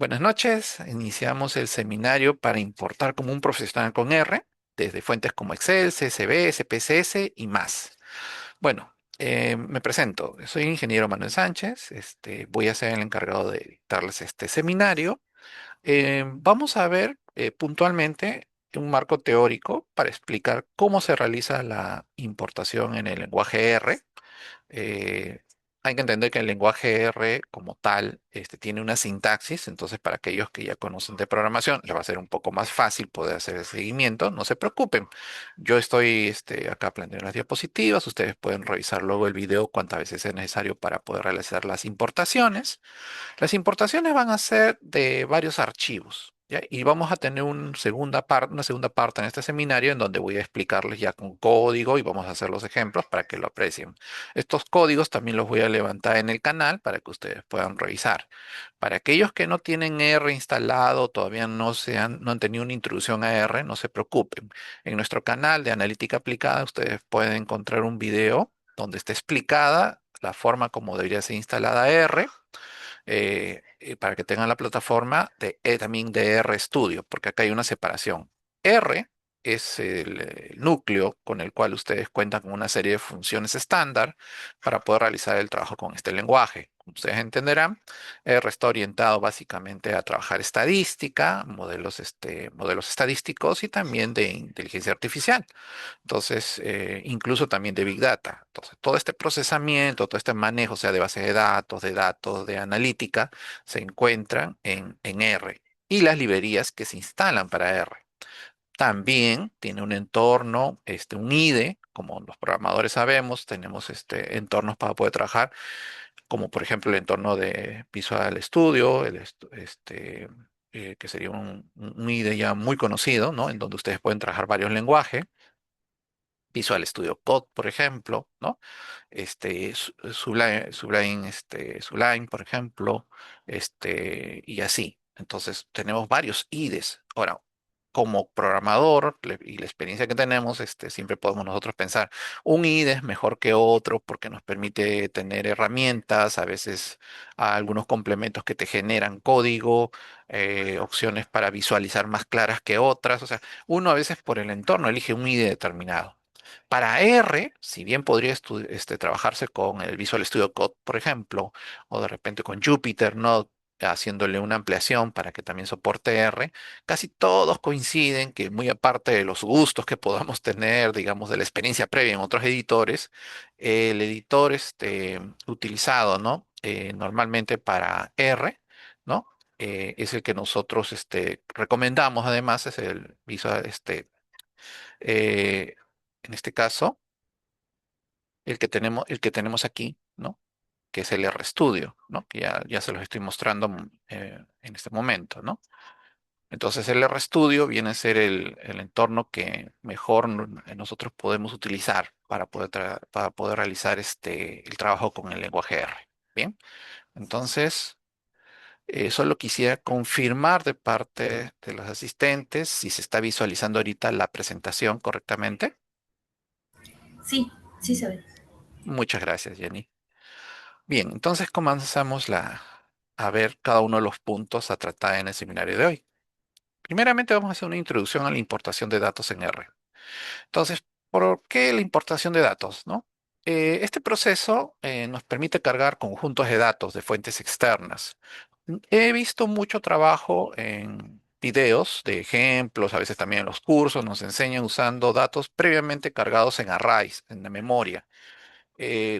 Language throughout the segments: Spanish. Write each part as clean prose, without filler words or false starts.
Buenas noches. Iniciamos el seminario para importar como un profesional con R, desde fuentes como Excel, CSV, SPSS y más. Bueno, me presento. Soy ingeniero Manuel Sánchez. Voy a ser el encargado de dictarles este seminario. Vamos a ver puntualmente un marco teórico para explicar cómo se realiza la importación en el lenguaje R. eh, Hay que entender que el lenguaje R como tal tiene una sintaxis, entonces para aquellos que ya conocen de programación les va a ser un poco más fácil poder hacer el seguimiento, no se preocupen. Yo estoy acá planteando las diapositivas, ustedes pueden revisar luego el video cuantas veces sea necesario para poder realizar las importaciones. Las importaciones van a ser de varios archivos, ¿ya? Y vamos a tener una segunda parte en este seminario en donde voy a explicarles ya con código y vamos a hacer los ejemplos para que lo aprecien. Estos códigos también los voy a levantar en el canal para que ustedes puedan revisar. Para aquellos que no tienen R instalado, todavía no han tenido una introducción a R, no se preocupen. En nuestro canal de analítica aplicada ustedes pueden encontrar un video donde está explicada la forma como debería ser instalada R, para que tengan la plataforma también de RStudio, porque acá hay una separación. R es el núcleo con el cual ustedes cuentan con una serie de funciones estándar para poder realizar el trabajo con este lenguaje. Como ustedes entenderán, R está orientado básicamente a trabajar estadística, modelos estadísticos y también de inteligencia artificial. Entonces, incluso también de Big Data. Entonces, todo este procesamiento, todo este manejo, o sea, de base de datos, de analítica, se encuentran en R y las librerías que se instalan para R. También tiene un entorno, un IDE, como los programadores sabemos, tenemos entornos para poder trabajar, como por ejemplo el entorno de Visual Studio, que sería un IDE ya muy conocido, ¿no? En donde ustedes pueden trabajar varios lenguajes. Visual Studio Code, por ejemplo, ¿no? Sublime, por ejemplo, y así. Entonces, tenemos varios IDEs. Ahora, como programador y la experiencia que tenemos, siempre podemos nosotros pensar, un IDE es mejor que otro porque nos permite tener herramientas, a veces algunos complementos que te generan código, opciones para visualizar más claras que otras. O sea, uno a veces por el entorno elige un IDE determinado. Para R, si bien podría trabajarse con el Visual Studio Code, por ejemplo, o de repente con Jupyter, ¿no? Haciéndole una ampliación para que también soporte R, casi todos coinciden que muy aparte de los gustos que podamos tener, digamos, de la experiencia previa en otros editores, el editor utilizado, ¿no? Normalmente para R, ¿no? Es el que nosotros recomendamos, además, es el Visual, eh, en este caso, el que tenemos aquí, ¿no? Que es el RStudio, ¿no? Que ya se los estoy mostrando en este momento, ¿no? Entonces el RStudio viene a ser el entorno que mejor nosotros podemos utilizar para poder realizar el trabajo con el lenguaje R. Bien, entonces solo quisiera confirmar de parte de los asistentes si se está visualizando ahorita la presentación correctamente. Sí, sí se ve. Muchas gracias, Jenny. Bien, entonces comenzamos a ver cada uno de los puntos a tratar en el seminario de hoy. Primeramente vamos a hacer una introducción a la importación de datos en R. Entonces, ¿por qué la importación de datos, no? Este proceso nos permite cargar conjuntos de datos de fuentes externas. He visto mucho trabajo en videos de ejemplos, a veces también en los cursos nos enseñan usando datos previamente cargados en arrays, en la memoria.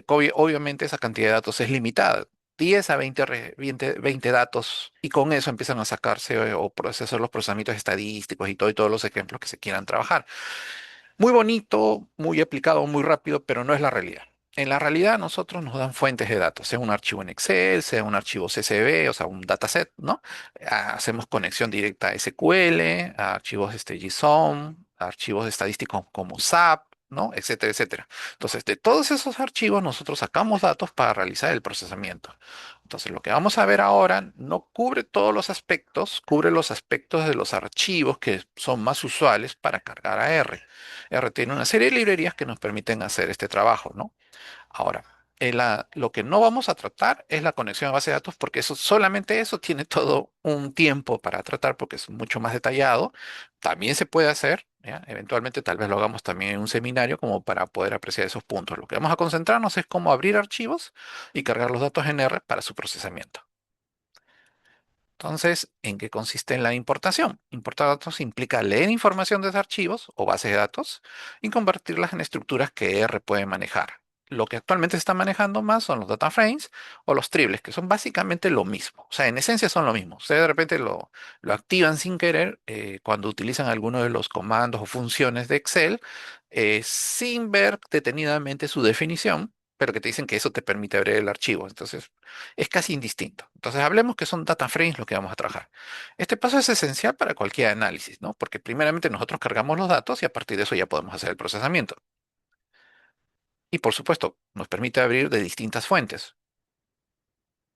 Obviamente esa cantidad de datos es limitada, 10 a 20 datos, y con eso empiezan a sacarse o procesar los procesamientos estadísticos y todos los ejemplos que se quieran trabajar. Muy bonito, muy aplicado, muy rápido, pero no es la realidad. En la realidad, nosotros nos dan fuentes de datos, sea un archivo en Excel, sea un archivo CSV, o sea, un dataset, ¿no? Hacemos conexión directa a SQL, a archivos JSON, a archivos estadísticos como SAP, ¿no? Etcétera, etcétera. Entonces, de todos esos archivos, nosotros sacamos datos para realizar el procesamiento. Entonces, lo que vamos a ver ahora no cubre todos los aspectos, cubre los aspectos de los archivos que son más usuales para cargar a R. R tiene una serie de librerías que nos permiten hacer este trabajo, ¿no? Ahora, Lo que no vamos a tratar es la conexión a base de datos porque eso, solamente eso tiene todo un tiempo para tratar porque es mucho más detallado. También se puede hacer, ¿ya? Eventualmente tal vez lo hagamos también en un seminario como para poder apreciar esos puntos. Lo que vamos a concentrarnos es cómo abrir archivos y cargar los datos en R para su procesamiento. Entonces, ¿en qué consiste la importación? Importar datos implica leer información de archivos o bases de datos y convertirlas en estructuras que R puede manejar. Lo que actualmente se está manejando más son los data frames o los triples, que son básicamente lo mismo. O sea, en esencia son lo mismo. Ustedes de repente lo activan sin querer cuando utilizan alguno de los comandos o funciones de Excel sin ver detenidamente su definición, pero que te dicen que eso te permite abrir el archivo. Entonces, es casi indistinto. Entonces, hablemos que son data frames lo que vamos a trabajar. Este paso es esencial para cualquier análisis, ¿no? Porque primeramente nosotros cargamos los datos y a partir de eso ya podemos hacer el procesamiento. Y por supuesto, nos permite abrir de distintas fuentes.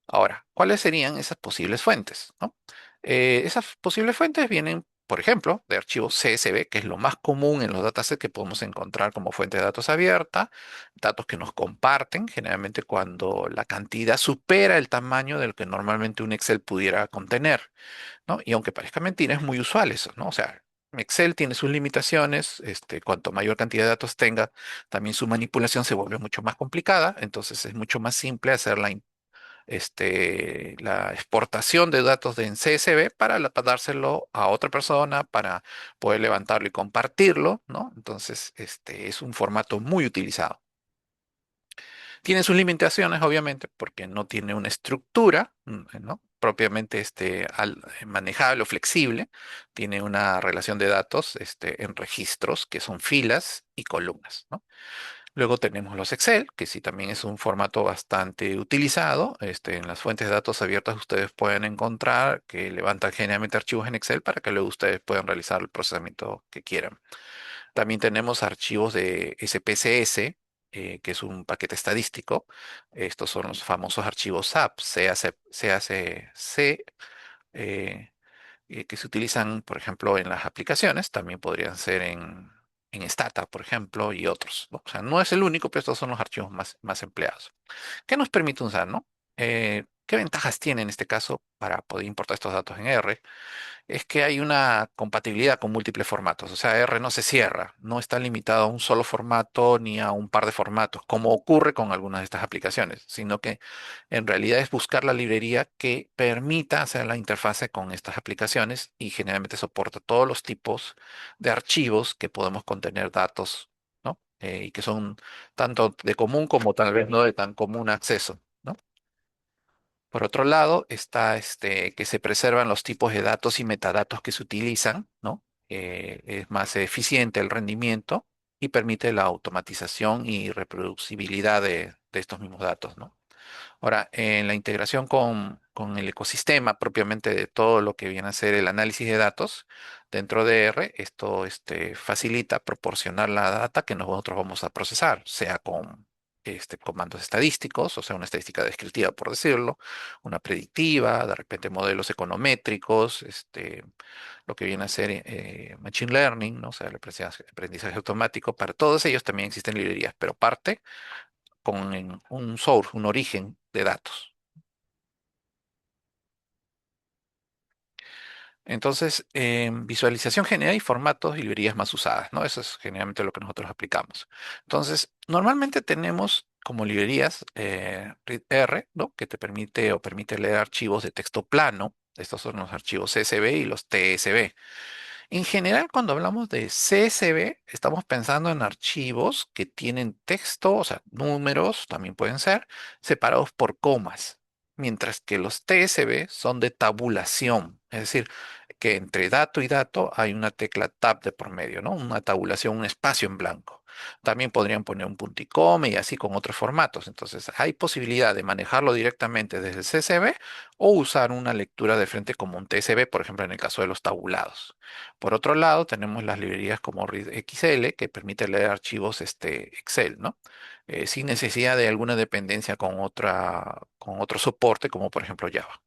Ahora, ¿cuáles serían esas posibles fuentes, ¿no? Esas posibles fuentes vienen, por ejemplo, de archivos CSV, que es lo más común en los datasets que podemos encontrar como fuente de datos abierta, datos que nos comparten, generalmente cuando la cantidad supera el tamaño del que normalmente un Excel pudiera contener, ¿no? Y aunque parezca mentira, es muy usual eso, ¿no? O sea, Excel tiene sus limitaciones, cuanto mayor cantidad de datos tenga, también su manipulación se vuelve mucho más complicada, entonces es mucho más simple hacer la exportación de datos en CSV para dárselo a otra persona, para poder levantarlo y compartirlo, ¿no? Entonces, es un formato muy utilizado. Tiene sus limitaciones, obviamente, porque no tiene una estructura, ¿no? Propiamente manejable o flexible. Tiene una relación de datos en registros, que son filas y columnas, ¿no? Luego tenemos los Excel, que sí también es un formato bastante utilizado. En las fuentes de datos abiertas ustedes pueden encontrar que levantan generalmente archivos en Excel para que luego ustedes puedan realizar el procesamiento que quieran. También tenemos archivos de SPSS, que es un paquete estadístico. Estos son los famosos archivos SAP, CAC, eh, que se utilizan, por ejemplo, en las aplicaciones. También podrían ser en Stata, por ejemplo, y otros, ¿no? O sea, no es el único, pero estos son los archivos más empleados. ¿Qué nos permite usar, no? ¿Qué ventajas tiene en este caso para poder importar estos datos en R? Es que hay una compatibilidad con múltiples formatos. O sea, R no se cierra, no está limitado a un solo formato ni a un par de formatos, como ocurre con algunas de estas aplicaciones, sino que en realidad es buscar la librería que permita hacer la interfase con estas aplicaciones y generalmente soporta todos los tipos de archivos que podemos contener datos, ¿no? Y que son tanto de común como tal vez no de tan común acceso, ¿no? Por otro lado, está que se preservan los tipos de datos y metadatos que se utilizan, ¿no? Es más eficiente el rendimiento y permite la automatización y reproducibilidad de estos mismos datos, ¿no? Ahora, en la integración con el ecosistema propiamente de todo lo que viene a ser el análisis de datos dentro de R, esto facilita proporcionar la data que nosotros vamos a procesar, sea con comandos estadísticos, o sea, una estadística descriptiva, por decirlo, una predictiva, de repente modelos econométricos, lo que viene a ser machine learning, ¿no? O sea, el aprendizaje automático. Para todos ellos también existen librerías, pero parte con un source, un origen de datos. Entonces, visualización general y formatos y librerías más usadas, ¿no? Eso es generalmente lo que nosotros aplicamos. Entonces, normalmente tenemos como librerías readr, ¿no? Que te permite o permite leer archivos de texto plano. Estos son los archivos CSV y los TSV. En general, cuando hablamos de CSV, estamos pensando en archivos que tienen texto, o sea, números también pueden ser, separados por comas, mientras que los TSV son de tabulación, es decir, que entre dato y dato hay una tecla tab de por medio, ¿no? Una tabulación, un espacio en blanco. También podrían poner un punto y coma y así con otros formatos. Entonces, hay posibilidad de manejarlo directamente desde el CSV o usar una lectura de frente como un TSV, por ejemplo, en el caso de los tabulados. Por otro lado, tenemos las librerías como ReadXL que permite leer archivos Excel, ¿no? Sin necesidad de alguna dependencia con otro soporte, como por ejemplo Java.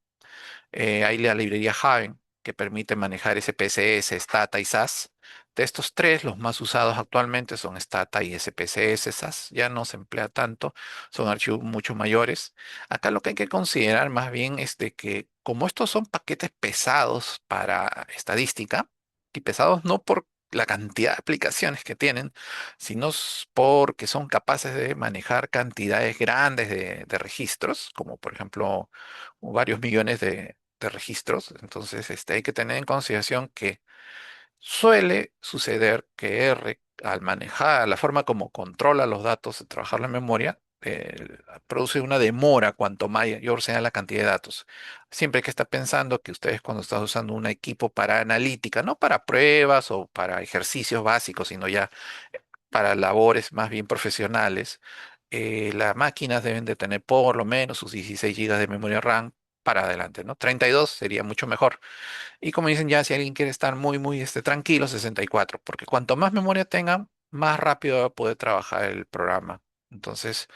Hay la librería Haven que permite manejar SPSS, Stata y SAS. De estos tres, los más usados actualmente son Stata y SPSS. SAS ya no se emplea tanto, son archivos mucho mayores. Acá lo que hay que considerar más bien es de que como estos son paquetes pesados para estadística, y pesados no por la cantidad de aplicaciones que tienen, sino porque son capaces de manejar cantidades grandes de registros, como por ejemplo varios millones de registros. Entonces, hay que tener en consideración que suele suceder que R, al manejar la forma como controla los datos, de trabajar la memoria, produce una demora cuanto mayor sea la cantidad de datos. Siempre hay que estar pensando que ustedes cuando están usando un equipo para analítica, no para pruebas o para ejercicios básicos, sino ya para labores más bien profesionales, las máquinas deben de tener por lo menos sus 16 gigas de memoria RAM para adelante, ¿no? 32 sería mucho mejor. Y como dicen ya, si alguien quiere estar muy tranquilo, 64, porque cuanto más memoria tengan, más rápido va a poder trabajar el programa. Entonces,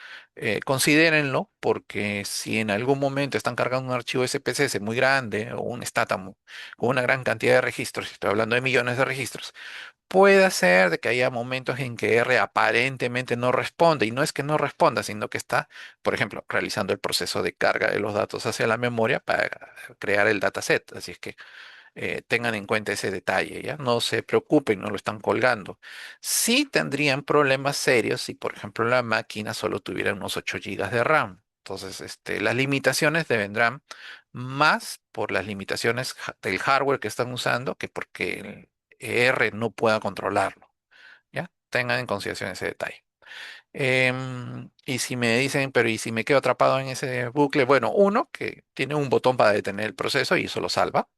considérenlo, porque si en algún momento están cargando un archivo SPSS muy grande o un STATAM con una gran cantidad de registros, estoy hablando de millones de registros, puede ser de que haya momentos en que R aparentemente no responde, y no es que no responda, sino que está, por ejemplo, realizando el proceso de carga de los datos hacia la memoria para crear el dataset. Así es que tengan en cuenta ese detalle, ¿ya? No se preocupen, no lo están colgando. Sí tendrían problemas serios si, por ejemplo, la máquina solo tuviera unos 8 gigas de RAM. Entonces, las limitaciones vendrán más por las limitaciones del hardware que están usando que porque el R no pueda controlarlo, ¿ya? Tengan en consideración ese detalle. Y si me dicen, pero ¿y si me quedo atrapado en ese bucle? Bueno, uno, que tiene un botón para detener el proceso y eso lo salva.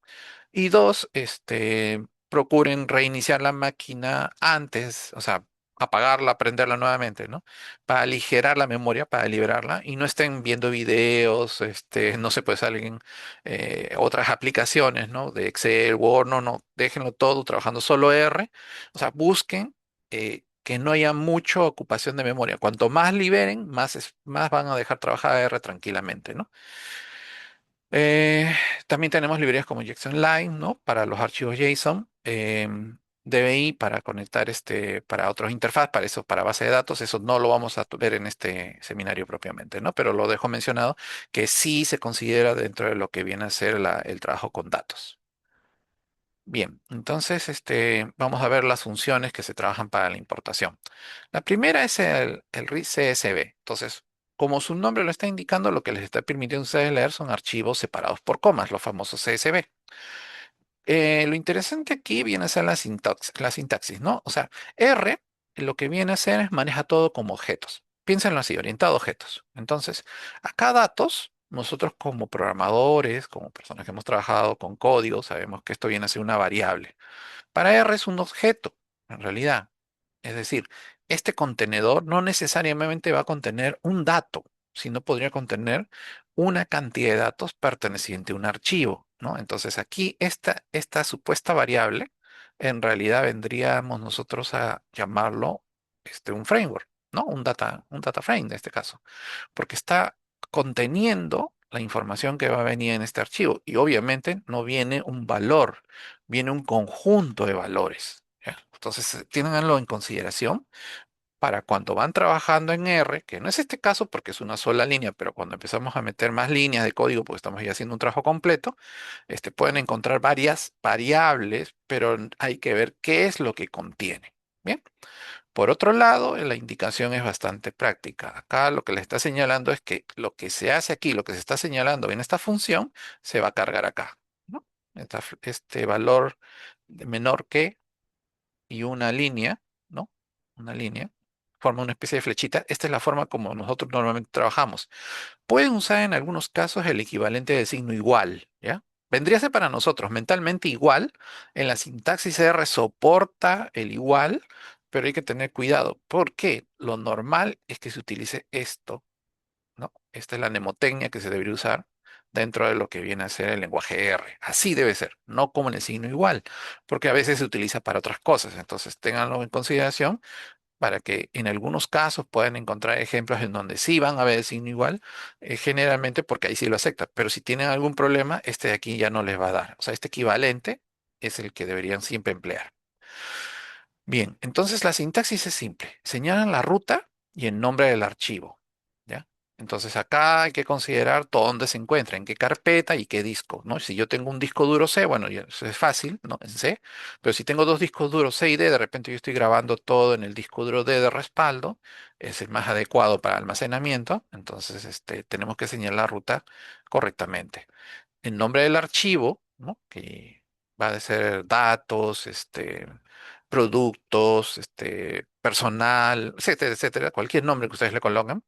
Y dos, procuren reiniciar la máquina antes, o sea, apagarla, prenderla nuevamente, ¿no? Para aligerar la memoria, para liberarla y no estén viendo videos, no se puede salir en otras aplicaciones, ¿no? De Excel, Word, no, no, déjenlo todo trabajando solo R. O sea, busquen que no haya mucha ocupación de memoria. Cuanto más liberen, más van a dejar trabajar R tranquilamente, ¿no? Eh, También tenemos librerías como JSON-Line, ¿no? Para los archivos JSON. DBI para conectar para otros interfaz, para eso, para base de datos. Eso no lo vamos a ver en este seminario propiamente, ¿no? Pero lo dejo mencionado que sí se considera dentro de lo que viene a ser el trabajo con datos. Bien, entonces vamos a ver las funciones que se trabajan para la importación. La primera es el read CSV. Entonces, como su nombre lo está indicando, lo que les está permitiendo a ustedes leer son archivos separados por comas, los famosos CSV. Lo interesante aquí viene a ser la sintaxis, ¿no? O sea, R lo que viene a hacer es maneja todo como objetos. Piénsenlo así, orientado a objetos. Entonces, acá datos, nosotros como programadores, como personas que hemos trabajado con código, sabemos que esto viene a ser una variable. Para R es un objeto, en realidad. Es decir, este contenedor no necesariamente va a contener un dato, sino podría contener una cantidad de datos perteneciente a un archivo, ¿no? Entonces aquí esta supuesta variable, en realidad vendríamos nosotros a llamarlo un framework, ¿no? Un data frame en este caso, porque está conteniendo la información que va a venir en este archivo. Y obviamente no viene un valor, viene un conjunto de valores. ¿Ya? Entonces, ténganlo en consideración para cuando van trabajando en R, que no es este caso porque es una sola línea, pero cuando empezamos a meter más líneas de código, porque estamos ya haciendo un trabajo completo, pueden encontrar varias variables, pero hay que ver qué es lo que contiene. Bien. Por otro lado, la indicación es bastante práctica. Acá lo que le está señalando es que lo que se hace aquí, lo que se está señalando en esta función, se va a cargar acá, ¿no? Este valor de menor que y una línea, ¿no? Una línea forma una especie de flechita. Esta es la forma como nosotros normalmente trabajamos. Pueden usar en algunos casos el equivalente de signo igual, ¿ya? Vendría a ser para nosotros mentalmente igual. En la sintaxis R soporta el igual, pero hay que tener cuidado. Porque lo normal es que se utilice esto, ¿no? Esta es la mnemotecnia que se debería usar dentro de lo que viene a ser el lenguaje R. Así debe ser, no como en el signo igual, porque a veces se utiliza para otras cosas. Entonces, ténganlo en consideración para que en algunos casos puedan encontrar ejemplos en donde sí van a ver el signo igual, generalmente porque ahí sí lo acepta. Pero si tienen algún problema, de aquí ya no les va a dar. O sea, este equivalente es el que deberían siempre emplear. Bien, entonces la sintaxis es simple. Señalan la ruta y el nombre del archivo. ¿Ya? Entonces acá hay que considerar dónde se encuentra, en qué carpeta y qué disco, ¿no? Si yo tengo un disco duro C, bueno, ya eso es fácil, ¿no? En C. Pero si tengo dos discos duros C y D, de repente yo estoy grabando todo en el disco duro D de respaldo, es el más adecuado para almacenamiento. Entonces, tenemos que señalar la ruta correctamente. El nombre del archivo, ¿no? Que va a ser datos, productos, personal, etcétera, etcétera, cualquier nombre que ustedes le coloquen,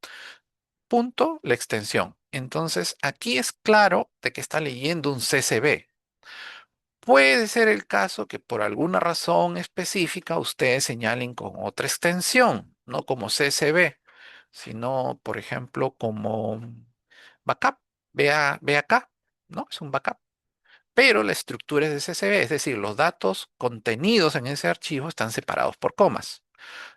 punto, la extensión. Entonces, aquí es claro de que está leyendo un CCB. Puede ser el caso que por alguna razón específica ustedes señalen con otra extensión, no como CCB, sino, por ejemplo, como backup. Ve acá, ¿no? Es un backup. Pero la estructura es de CSV, es decir, los datos contenidos en ese archivo están separados por comas.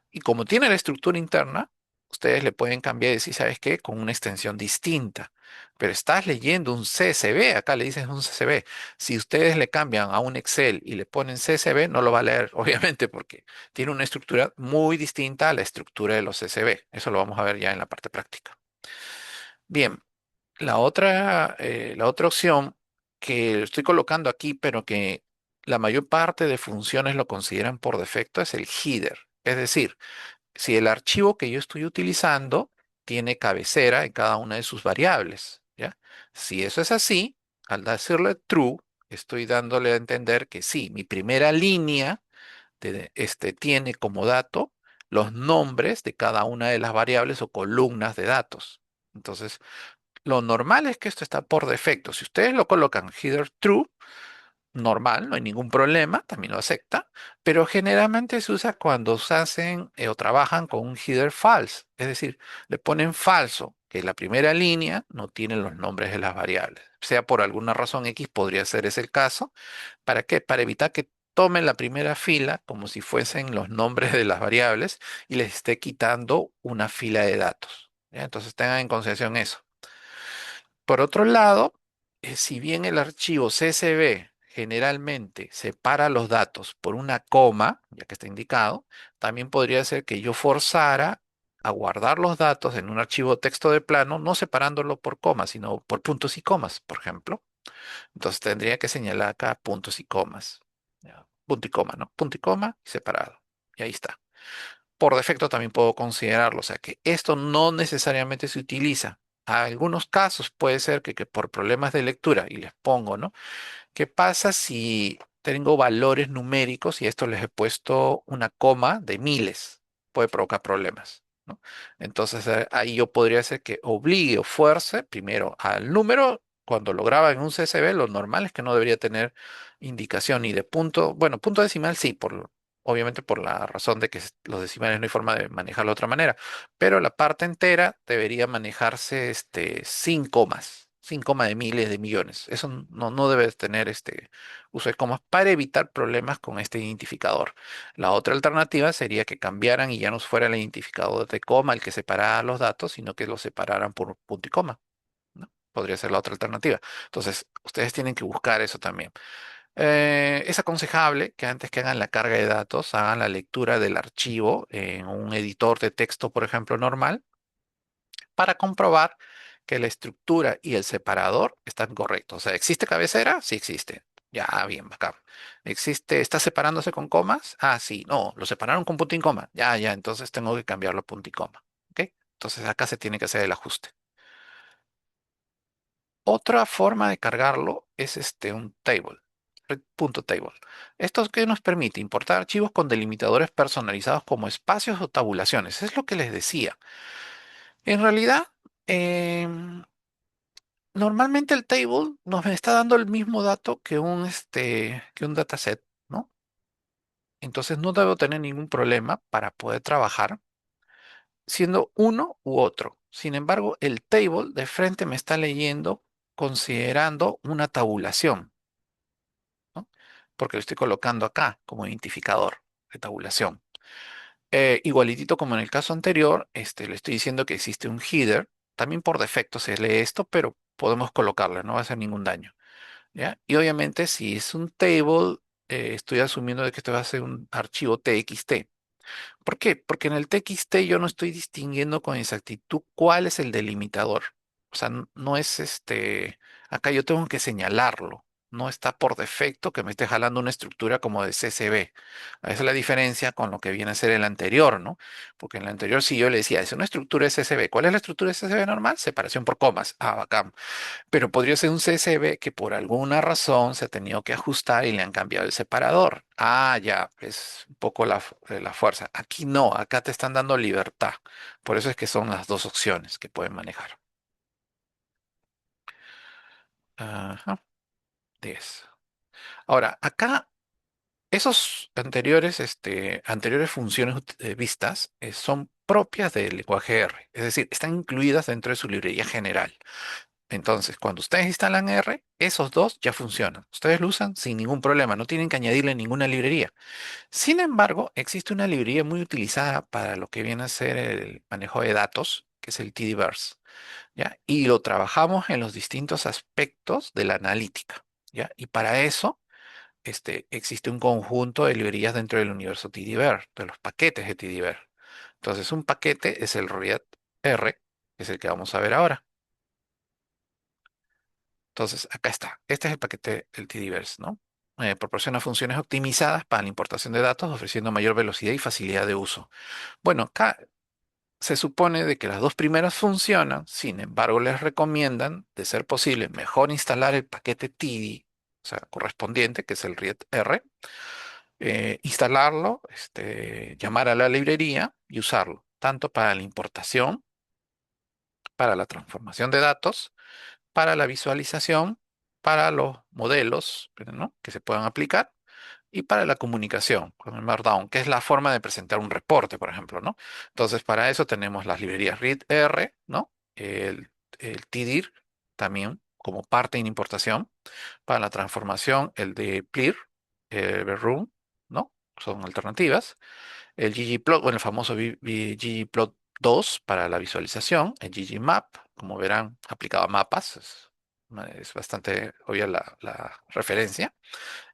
Y como tiene la estructura interna, ustedes le pueden cambiar y decir, ¿sabes qué? Con una extensión distinta. Pero estás leyendo un CSV, acá le dices un CSV. Si ustedes le cambian a un Excel y le ponen CSV, no lo va a leer, obviamente, porque tiene una estructura muy distinta a la estructura de los CSV. Eso lo vamos a ver ya en la parte práctica. Bien, la otra opción que estoy colocando aquí, pero que la mayor parte de funciones lo consideran por defecto, es el header. Es decir, si el archivo que yo estoy utilizando tiene cabecera en cada una de sus variables, ¿ya? Si eso es así, al decirle true, estoy dándole a entender que sí, mi primera línea tiene como dato los nombres de cada una de las variables o columnas de datos. Entonces, lo normal es que esto está por defecto. Si ustedes lo colocan header true, normal, no hay ningún problema, también lo acepta, pero generalmente se usa cuando se hacen o trabajan con un header false, es decir, le ponen falso, que la primera línea no tiene los nombres de las variables. Sea por alguna razón X, podría ser ese el caso. ¿Para qué? Para evitar que tomen la primera fila como si fuesen los nombres de las variables y les esté quitando una fila de datos. ¿Ya? Entonces tengan en consideración eso. Por otro lado, si bien el archivo CSV generalmente separa los datos por una coma, ya que está indicado, también podría ser que yo forzara a guardar los datos en un archivo texto de plano, no separándolo por comas, sino por puntos y comas, por ejemplo. Entonces tendría que señalar acá puntos y comas. ¿Ya? Punto y coma, ¿no? Punto y coma y separado. Y ahí está. Por defecto también puedo considerarlo, o sea que esto no necesariamente se utiliza. A algunos casos puede ser que por problemas de lectura, y les pongo, ¿no? ¿Qué pasa si tengo valores numéricos y esto les he puesto una coma de miles? Puede provocar problemas, ¿no? Entonces ahí yo podría hacer que obligue o fuerce primero al número. Cuando lo graba en un CSV, lo normal es que no debería tener indicación ni de punto, bueno, punto decimal sí, obviamente por la razón de que los decimales no hay forma de manejarlo de otra manera, pero la parte entera debería manejarse sin comas, sin coma de miles de millones. Eso no debe tener uso de comas para evitar problemas con este identificador. La otra alternativa sería que cambiaran y ya no fuera el identificador de coma el que separara los datos, sino que los separaran por punto y coma, ¿no? Podría ser la otra alternativa. Entonces, ustedes tienen que buscar eso también. Es aconsejable que antes que hagan la carga de datos, hagan la lectura del archivo en un editor de texto, por ejemplo, normal, para comprobar que la estructura y el separador están correctos. O sea, ¿existe cabecera? Sí existe. Ya, bien, bacán. ¿Existe, está separándose con comas? Ah, sí, no, lo separaron con punto y coma. Ya, ya, entonces tengo que cambiarlo a punto y coma. ¿Ok? Entonces acá se tiene que hacer el ajuste. Otra forma de cargarlo es un table, punto table. Esto es que nos permite importar archivos con delimitadores personalizados como espacios o tabulaciones. Es lo que les decía. En realidad, em, normalmente el table nos está dando el mismo dato que un dataset, ¿no? Entonces no debo tener ningún problema para poder trabajar siendo uno u otro. Sin embargo, el table de frente me está leyendo considerando una tabulación, ¿no? Porque lo estoy colocando acá como identificador de tabulación. Igualitito como en el caso anterior, le estoy diciendo que existe un header. También por defecto se lee esto, pero podemos colocarlo, no va a hacer ningún daño. ¿Ya? Y obviamente si es un table, estoy asumiendo de que esto va a ser un archivo TXT. ¿Por qué? Porque en el TXT yo no estoy distinguiendo con exactitud cuál es el delimitador. O sea, no es acá yo tengo que señalarlo. No está por defecto que me esté jalando una estructura como de CSV. Esa es la diferencia con lo que viene a ser el anterior, ¿no? Porque en el anterior sí yo le decía, es una estructura de CSV. ¿Cuál es la estructura de CSV normal? Separación por comas. Ah, bacán. Pero podría ser un CSV que por alguna razón se ha tenido que ajustar y le han cambiado el separador. Ah, ya, es un poco la fuerza. Aquí no, acá te están dando libertad. Por eso es que son las dos opciones que pueden manejar. Ajá, 10. Ahora, acá, esos anteriores, anteriores funciones vistas son propias del lenguaje R. Es decir, están incluidas dentro de su librería general. Entonces, cuando ustedes instalan R, esos dos ya funcionan. Ustedes lo usan sin ningún problema, no tienen que añadirle ninguna librería. Sin embargo, existe una librería muy utilizada para lo que viene a ser el manejo de datos, que es el TDVerse, ¿ya? Y lo trabajamos en los distintos aspectos de la analítica, ¿ya? Y para eso, existe un conjunto de librerías dentro del universo TDVer, de los paquetes de TDVer. Entonces, un paquete es el React R, que es el que vamos a ver ahora. Entonces, acá está. Este es el paquete del TDverse, ¿no? Proporciona funciones optimizadas para la importación de datos, ofreciendo mayor velocidad y facilidad de uso. Bueno, acá se supone de que las dos primeras funcionan, sin embargo, les recomiendan, de ser posible, mejor instalar el paquete TD, o sea, correspondiente, que es el READR, instalarlo, llamar a la librería y usarlo, tanto para la importación, para la transformación de datos, para la visualización, para los modelos, ¿no?, que se puedan aplicar y para la comunicación con el Markdown, que es la forma de presentar un reporte, por ejemplo, ¿no? Entonces, para eso tenemos las librerías readr, ¿no? El tdir también como parte de importación. Para la transformación, el de Plir, el Bedroom, ¿no? Son alternativas. El ggplot, bueno, el famoso ggplot 2 para la visualización, el ggmap, como verán, aplicado a mapas, es bastante obvia la referencia.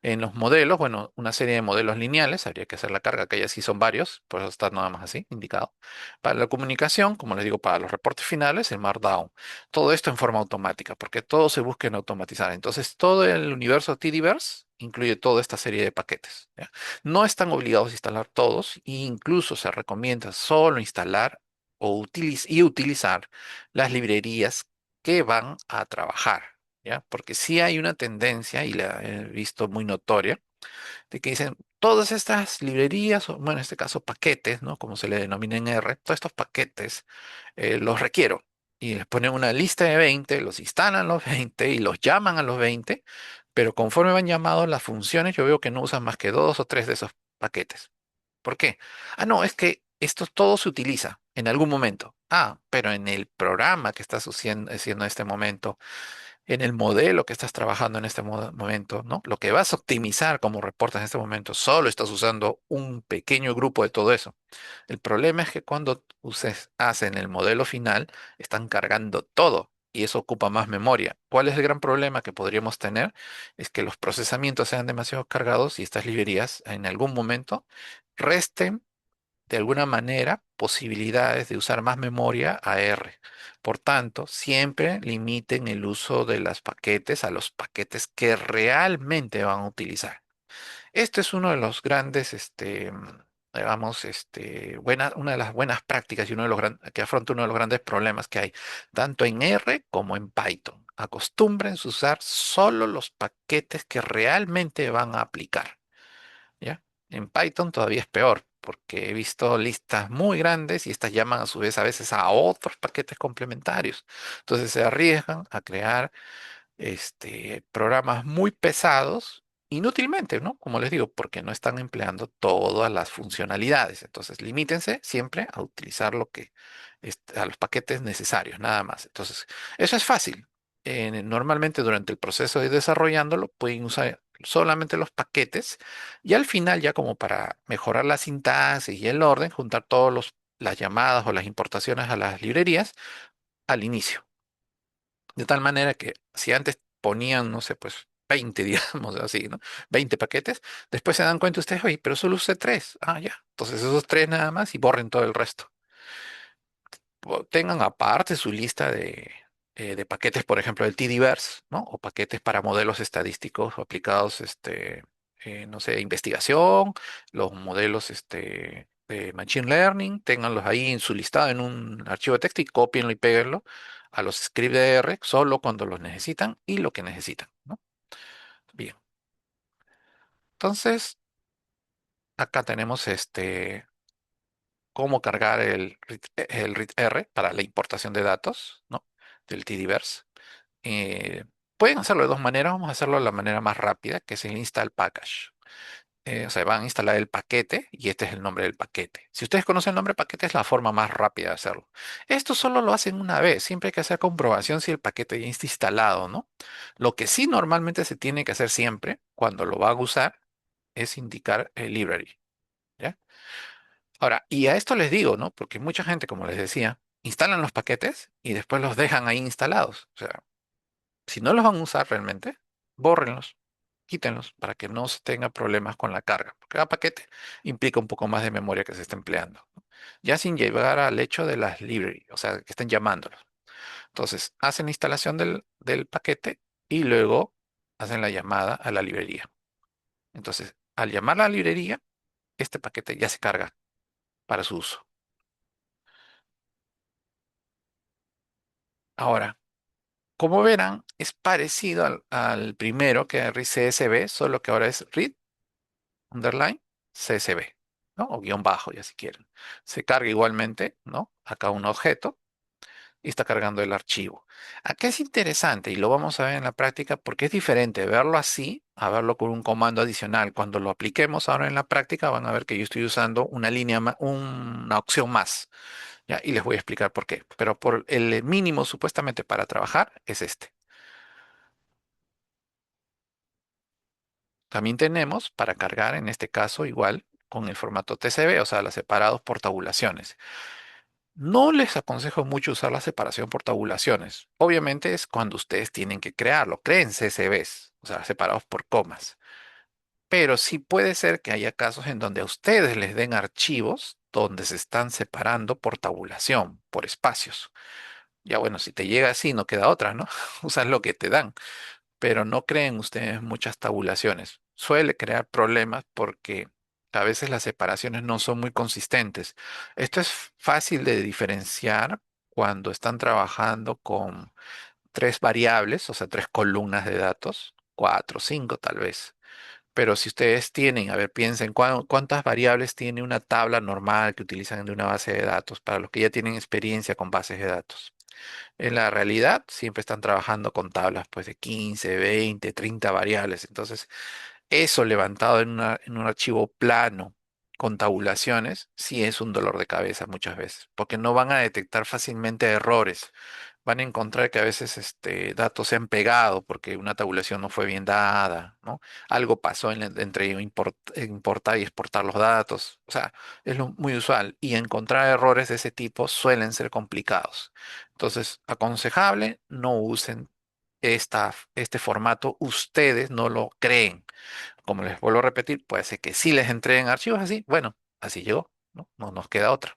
En los modelos, bueno, una serie de modelos lineales, habría que hacer la carga, que ya sí son varios, por eso está nada más así, indicado. Para la comunicación, como les digo, para los reportes finales, el Markdown. Todo esto en forma automática, porque todo se busca en automatizar. Entonces, todo el universo TDverse incluye toda esta serie de paquetes, ¿ya? No están obligados a instalar todos, e incluso se recomienda solo instalar y utilizar las librerías que van a trabajar. ¿Ya? Porque sí hay una tendencia, y la he visto muy notoria, de que dicen, todas estas librerías, o bueno, en este caso paquetes, ¿no? Como se le denomina en R, todos estos paquetes los requiero. Y les ponen una lista de 20, los instalan los 20 y los llaman a los 20, pero conforme van llamados las funciones, yo veo que no usan más que dos o tres de esos paquetes. ¿Por qué? Ah, no, es que esto todo se utiliza en algún momento. Ah, pero en el programa que estás haciendo en este momento, en el modelo que estás trabajando en este momento, ¿no? Lo que vas a optimizar como reportes en este momento, solo estás usando un pequeño grupo de todo eso. El problema es que cuando hacen el modelo final, están cargando todo y eso ocupa más memoria. ¿Cuál es el gran problema que podríamos tener? Es que los procesamientos sean demasiado cargados y estas librerías en algún momento resten de alguna manera posibilidades de usar más memoria a R. Por tanto, siempre limiten el uso de los paquetes a los paquetes que realmente van a utilizar. Este es uno de los grandes, digamos, una de las buenas prácticas y uno de los que afronta uno de los grandes problemas que hay, tanto en R como en Python. Acostúmbrense a usar solo los paquetes que realmente van a aplicar. ¿Ya? En Python todavía es peor, porque he visto listas muy grandes y estas llaman a su vez a veces a otros paquetes complementarios. Entonces se arriesgan a crear programas muy pesados inútilmente, ¿no? Como les digo, porque no están empleando todas las funcionalidades. Entonces, limítense siempre a utilizar a los paquetes necesarios, nada más. Entonces, eso es fácil. Normalmente durante el proceso de desarrollándolo pueden usar solamente los paquetes y al final ya como para mejorar la sintaxis y el orden, juntar las llamadas o las importaciones a las librerías al inicio. De tal manera que si antes ponían, no sé, pues 20, digamos así, ¿no? 20 paquetes. Después se dan cuenta ustedes, oye, pero solo usé 3. Ah, ya. Entonces esos 3 nada más y borren todo el resto. Tengan aparte su lista de paquetes, por ejemplo, del TDverse, ¿no? O paquetes para modelos estadísticos aplicados, no sé, investigación, los modelos, de Machine Learning, ténganlos ahí en su listado en un archivo de texto y cópienlo y péguenlo a los scripts de R solo cuando los necesitan y lo que necesitan, ¿no? Bien, entonces acá tenemos cómo cargar el read R para la importación de datos, ¿no? Del TDverse. Eh, Pueden hacerlo de dos maneras. Vamos a hacerlo de la manera más rápida, que es el install package. O sea, van a instalar el paquete y este es el nombre del paquete. Si ustedes conocen el nombre del paquete, es la forma más rápida de hacerlo. Esto solo lo hacen una vez. Siempre hay que hacer comprobación si el paquete ya está instalado, ¿no? Lo que sí normalmente se tiene que hacer siempre, cuando lo va a usar, es indicar el library, ¿ya? Ahora, y a esto les digo, ¿no? Porque mucha gente, como les decía, instalan los paquetes y después los dejan ahí instalados. O sea, si no los van a usar realmente, bórrenlos, quítenlos para que no se tenga problemas con la carga. Porque cada paquete implica un poco más de memoria que se está empleando, ¿no? Ya sin llegar al hecho de las libraries, o sea, que estén llamándolos. Entonces, hacen la instalación del paquete y luego hacen la llamada a la librería. Entonces, al llamar a la librería, este paquete ya se carga para su uso. Ahora, como verán, es parecido al primero que es CSV, solo que ahora es read underline CSV, ¿no? O guión bajo, ya si quieren. Se carga igualmente, ¿no? Acá un objeto y está cargando el archivo. Acá es interesante y lo vamos a ver en la práctica porque es diferente verlo así a verlo con un comando adicional. Cuando lo apliquemos ahora en la práctica van a ver que yo estoy usando una línea, una opción más, ¿ya? Y les voy a explicar por qué. Pero por el mínimo supuestamente para trabajar es este. También tenemos para cargar, en este caso, igual con el formato TCB, o sea, las separados por tabulaciones. No les aconsejo mucho usar la separación por tabulaciones. Obviamente es cuando ustedes tienen que crearlo. Creen CSVs, o sea, separados por comas. Pero sí puede ser que haya casos en donde a ustedes les den archivos donde se están separando por tabulación, por espacios. Ya bueno, si te llega así, no queda otra, ¿no? Usas lo que te dan, pero no creen ustedes muchas tabulaciones. Suele crear problemas porque a veces las separaciones no son muy consistentes. Esto es fácil de diferenciar cuando están trabajando con tres variables, o sea, tres columnas de datos, cuatro, cinco tal vez. Pero si ustedes tienen, a ver, piensen cuántas variables tiene una tabla normal que utilizan de una base de datos para los que ya tienen experiencia con bases de datos. En la realidad siempre están trabajando con tablas pues de 15, 20, 30 variables. Entonces, eso levantado en un archivo plano con tabulaciones, sí es un dolor de cabeza muchas veces, porque no van a detectar fácilmente errores. Van a encontrar que a veces datos se han pegado porque una tabulación no fue bien dada, ¿no? Algo pasó entre importar y exportar los datos. O sea, es muy usual. Y encontrar errores de ese tipo suelen ser complicados. Entonces, aconsejable, no usen este formato. Ustedes no lo creen. Como les vuelvo a repetir, puede ser que sí les entreguen archivos así. Bueno, así llegó, ¿no? No nos queda otra.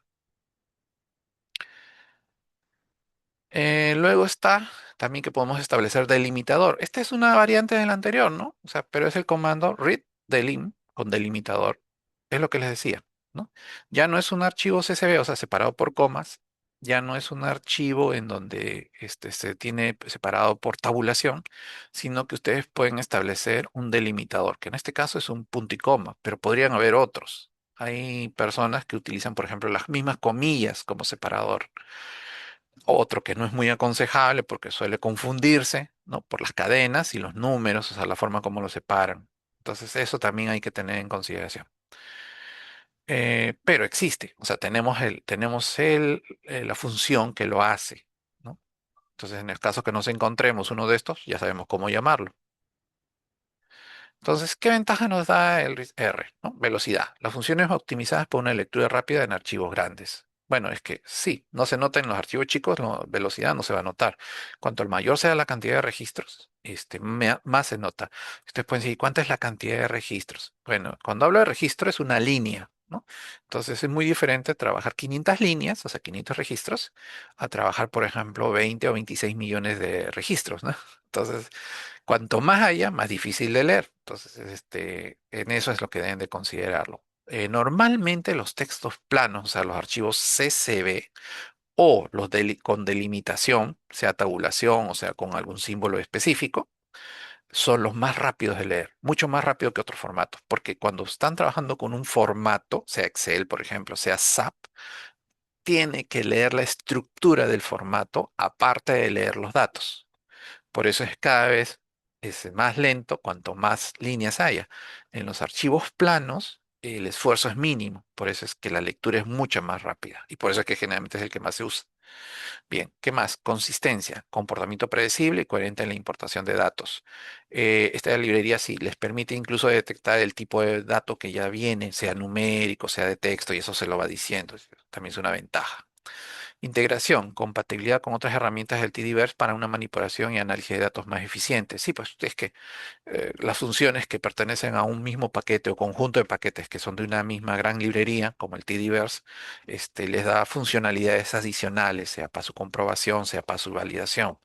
Luego está también que podemos establecer delimitador. Esta es una variante del anterior, ¿no? O sea, pero es el comando read delim con delimitador. Es lo que les decía, ¿no? Ya no es un archivo CSV, o sea, separado por comas. Ya no es un archivo en donde se tiene separado por tabulación, sino que ustedes pueden establecer un delimitador, que en este caso es un punto y coma, pero podrían haber otros. Hay personas que utilizan, por ejemplo, las mismas comillas como separador. Otro que no es muy aconsejable porque suele confundirse, ¿no? Por las cadenas y los números, o sea, la forma como los separan. Entonces, eso también hay que tener en consideración. Pero existe, o sea, la función que lo hace, ¿no? Entonces, en el caso que nos encontremos uno de estos, ya sabemos cómo llamarlo. Entonces, ¿qué ventaja nos da el R, ¿no? Velocidad. Las funciones optimizadas por una lectura rápida en archivos grandes. Bueno, es que sí, no se nota en los archivos chicos, la velocidad no se va a notar. Cuanto mayor sea la cantidad de registros, más se nota. Ustedes pueden decir, ¿cuánta es la cantidad de registros? Bueno, cuando hablo de registro es una línea, ¿no? Entonces es muy diferente trabajar 500 líneas, o sea, 500 registros, a trabajar, por ejemplo, 20 o 26 millones de registros, ¿no? Entonces, cuanto más haya, más difícil de leer. Entonces, en eso es lo que deben de considerarlo. Normalmente los textos planos, o sea, los archivos CSV o con delimitación, sea tabulación o sea con algún símbolo específico, son los más rápidos de leer, mucho más rápido que otros formatos, porque cuando están trabajando con un formato, sea Excel, por ejemplo, sea SAP, tiene que leer la estructura del formato aparte de leer los datos. Por eso es cada vez es más lento cuanto más líneas haya. En los archivos planos, el esfuerzo es mínimo, por eso es que la lectura es mucho más rápida y por eso es que generalmente es el que más se usa. Bien, ¿qué más? Consistencia, comportamiento predecible y coherente en la importación de datos. Esta librería sí les permite incluso detectar el tipo de dato que ya viene, sea numérico, sea de texto, y eso se lo va diciendo. También es una ventaja. Integración, compatibilidad con otras herramientas del TDverse para una manipulación y análisis de datos más eficientes. Sí, pues es que las funciones que pertenecen a un mismo paquete o conjunto de paquetes que son de una misma gran librería, como el TDverse, les da funcionalidades adicionales, sea para su comprobación, sea para su validación,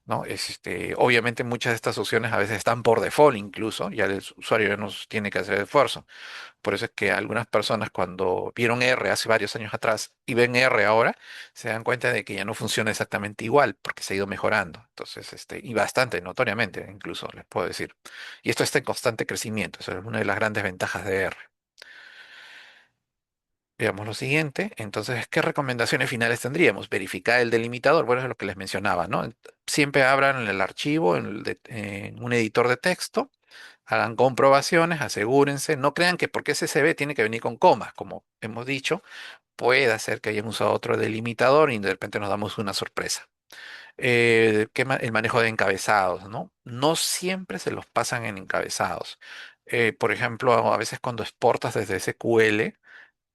¿no? Obviamente muchas de estas opciones a veces están por default incluso, ya el usuario ya no tiene que hacer esfuerzo. Por eso es que algunas personas cuando vieron R hace varios años atrás y ven R ahora, se dan cuenta de que ya no funciona exactamente igual, porque se ha ido mejorando. Entonces, y bastante, notoriamente, incluso les puedo decir. Y esto está en constante crecimiento. Eso es una de las grandes ventajas de R. Veamos lo siguiente. Entonces, ¿qué recomendaciones finales tendríamos? Verificar el delimitador. Bueno, es lo que les mencionaba, ¿no? Siempre abran el archivo en un editor de texto, hagan comprobaciones, asegúrense. No crean que porque ese CSV tiene que venir con comas, como hemos dicho. Puede ser que hayan usado otro delimitador y de repente nos damos una sorpresa. El manejo de encabezados, ¿no? No siempre se los pasan en encabezados. Por ejemplo, a veces cuando exportas desde SQL,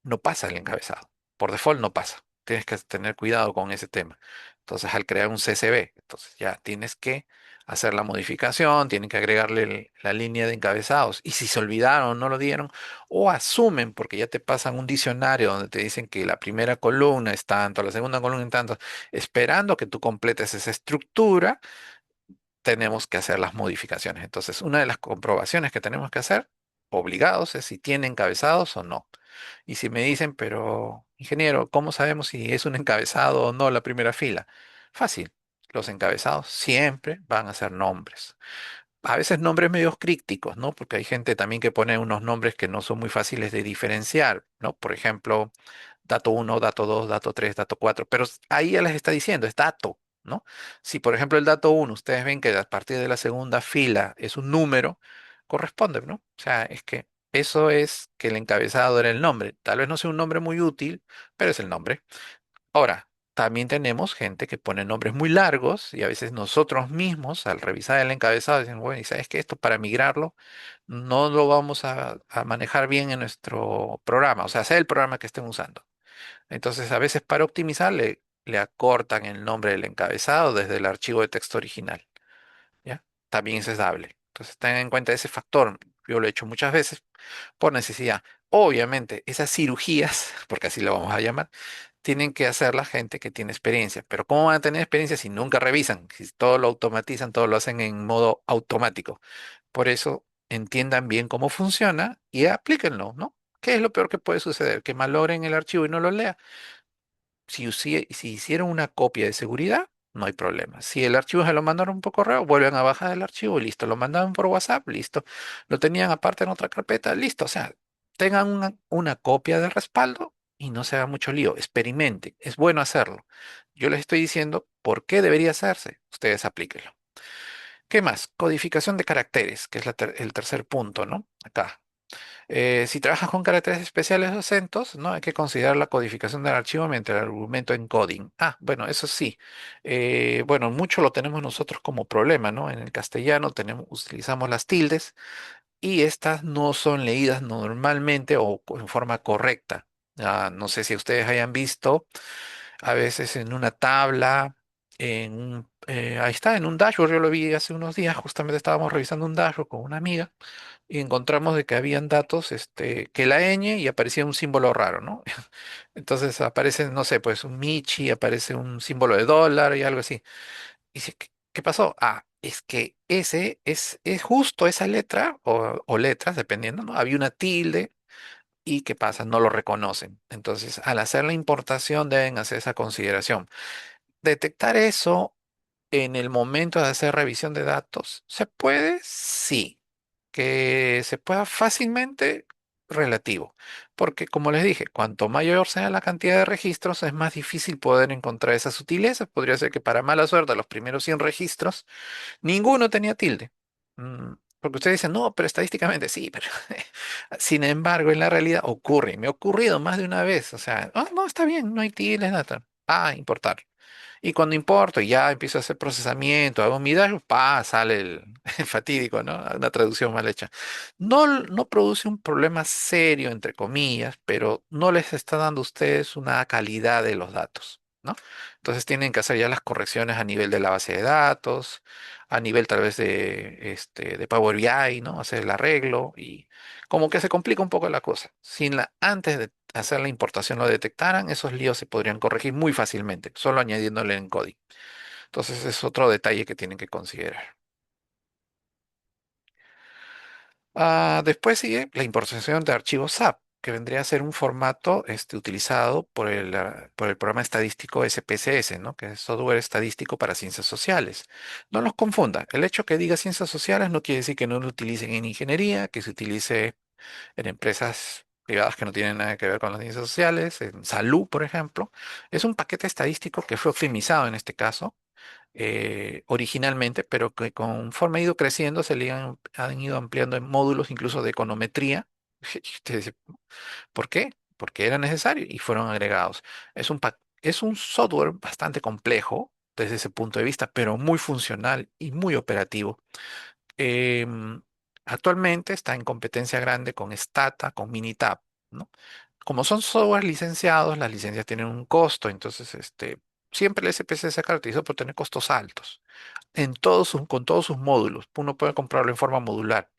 no pasa el encabezado. Por default no pasa. Tienes que tener cuidado con ese tema. Entonces, al crear un CSV, entonces ya tienes que hacer la modificación, tienen que agregarle la línea de encabezados. Y si se olvidaron, no lo dieron, o asumen, porque ya te pasan un diccionario donde te dicen que la primera columna es tanto, la segunda columna es tanto, esperando que tú completes esa estructura, tenemos que hacer las modificaciones. Entonces, una de las comprobaciones que tenemos que hacer, obligados, es si tiene encabezados o no. Y si me dicen, pero ingeniero, ¿cómo sabemos si es un encabezado o no la primera fila? Fácil. Los encabezados siempre van a ser nombres. A veces nombres medios crípticos, ¿no? Porque hay gente también que pone unos nombres que no son muy fáciles de diferenciar, ¿no? Por ejemplo, dato uno, dato 2, dato 3, dato 4. Pero ahí ya les está diciendo, es dato, ¿no? Si por ejemplo el dato uno, ustedes ven que a partir de la segunda fila es un número, corresponde, ¿no? O sea, es que eso es que el encabezado era el nombre. Tal vez no sea un nombre muy útil, pero es el nombre. Ahora, también tenemos gente que pone nombres muy largos y a veces nosotros mismos, al revisar el encabezado, decimos, bueno, ¿y sabes qué? Esto para migrarlo no lo vamos a manejar bien en nuestro programa, o sea, sea el programa que estén usando. Entonces, a veces para optimizar le acortan el nombre del encabezado desde el archivo de texto original, ¿ya? También eso es dable. Entonces, tengan en cuenta ese factor. Yo lo he hecho muchas veces por necesidad. Obviamente, esas cirugías, porque así lo vamos a llamar, tienen que hacer la gente que tiene experiencia. Pero ¿cómo van a tener experiencia si nunca revisan? Si todo lo automatizan, todo lo hacen en modo automático. Por eso entiendan bien cómo funciona y aplíquenlo, ¿no? ¿Qué es lo peor que puede suceder? Que malogren el archivo y no lo lea. Si hicieron una copia de seguridad, no hay problema. Si el archivo se lo mandaron por correo, vuelven a bajar el archivo y listo. Lo mandaron por WhatsApp, listo. Lo tenían aparte en otra carpeta, listo. O sea, tengan una copia de respaldo y no se haga mucho lío. Experimente. Es bueno hacerlo. Yo les estoy diciendo por qué debería hacerse. Ustedes aplíquenlo. ¿Qué más? Codificación de caracteres, que es el tercer punto, ¿no? Acá. Si trabajas con caracteres especiales o acentos, ¿no? Hay que considerar la codificación del archivo mediante el argumento encoding. Ah, bueno, eso sí. Bueno, mucho lo tenemos nosotros como problema, ¿no? En el castellano utilizamos las tildes y estas no son leídas normalmente o en forma correcta. No sé si ustedes hayan visto, a veces en una tabla, ahí está, en un dashboard, yo lo vi hace unos días, justamente estábamos revisando un dashboard con una amiga y encontramos de que habían datos, que la ñ y aparecía un símbolo raro, ¿no? Entonces aparece, no sé, pues un Michi, aparece un símbolo de dólar y algo así. Y dice, ¿qué pasó? Es que ese es justo esa letra o letras, dependiendo, ¿no? Había una tilde y ¿qué pasa? No lo reconocen. Entonces, al hacer la importación deben hacer esa consideración. Detectar eso en el momento de hacer revisión de datos, ¿se puede? Sí. Que se pueda fácilmente, relativo. Porque, como les dije, cuanto mayor sea la cantidad de registros, es más difícil poder encontrar esas sutilezas. Podría ser que para mala suerte, los primeros 100 registros, ninguno tenía tilde. Porque ustedes dicen, no, pero estadísticamente sí, pero sin embargo, en la realidad ocurre. Y me ha ocurrido más de una vez. O sea, no, está bien, no hay tilde, nada. Importar. Y cuando importo y ya empiezo a hacer procesamiento, hago mi dashboard, sale el fatídico, ¿no? Una traducción mal hecha. No produce un problema serio, entre comillas, pero no les está dando a ustedes una calidad de los datos, ¿no? Entonces tienen que hacer ya las correcciones a nivel de la base de datos, a nivel tal vez de Power BI, ¿no? Hacer el arreglo y como que se complica un poco la cosa. Antes de hacer la importación lo detectaran, esos líos se podrían corregir muy fácilmente, solo añadiéndole encoding. Entonces es otro detalle que tienen que considerar. Después sigue la importación de archivos SAP, que vendría a ser un formato utilizado por el programa estadístico SPSS, ¿no? Que es software estadístico para ciencias sociales. No los confunda. El hecho que diga ciencias sociales no quiere decir que no lo utilicen en ingeniería, que se utilice en empresas privadas que no tienen nada que ver con las ciencias sociales, en salud, por ejemplo. Es un paquete estadístico que fue optimizado en este caso, originalmente, pero que conforme ha ido creciendo han ido ampliando en módulos incluso de econometría. Y usted dice, ¿por qué? Porque era necesario y fueron agregados. Es un software bastante complejo desde ese punto de vista, pero muy funcional y muy operativo. Em, Actualmente está en competencia grande con Stata, con Minitab, ¿no? Como son software licenciados, las licencias tienen un costo, entonces siempre el SPC se caracteriza por tener costos altos con todos sus módulos. Uno puede comprarlo en forma modular.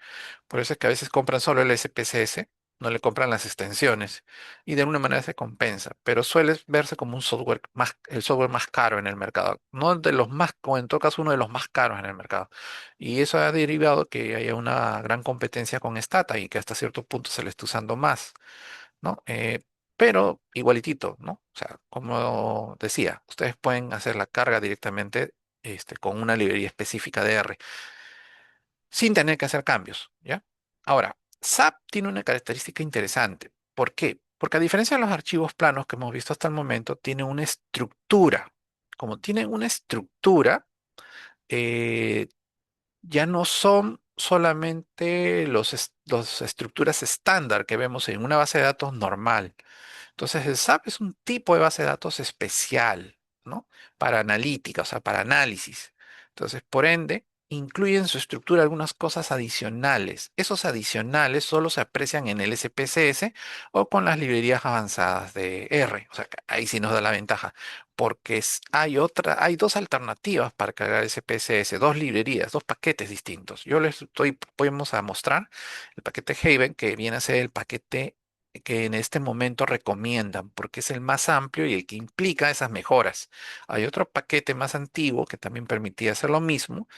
Por eso es que a veces compran solo el SPSS, no le compran las extensiones y de alguna manera se compensa, pero suele verse como el software más caro en el mercado, no de los más, o en todo caso uno de los más caros en el mercado. Y eso ha derivado que haya una gran competencia con Stata y que hasta cierto punto se le esté usando más, ¿no? Pero igualitito, ¿no? O sea, como decía, ustedes pueden hacer la carga directamente con una librería específica de R sin tener que hacer cambios, ¿ya? Ahora, SAP tiene una característica interesante. ¿Por qué? Porque a diferencia de los archivos planos que hemos visto hasta el momento, tiene una estructura. Como tiene una estructura, eh, ya no son solamente las estructuras estándar que vemos en una base de datos normal. Entonces, el SAP es un tipo de base de datos especial, ¿no? Para analítica, o sea, para análisis. Entonces, por ende, incluye en su estructura algunas cosas adicionales. Esos adicionales solo se aprecian en el SPSS o con las librerías avanzadas de R. O sea, que ahí sí nos da la ventaja, porque hay dos alternativas para cargar SPSS, dos librerías, dos paquetes distintos. Podemos a mostrar el paquete Haven, que viene a ser el paquete que en este momento recomiendan, porque es el más amplio y el que implica esas mejoras. Hay otro paquete más antiguo que también permitía hacer lo mismo,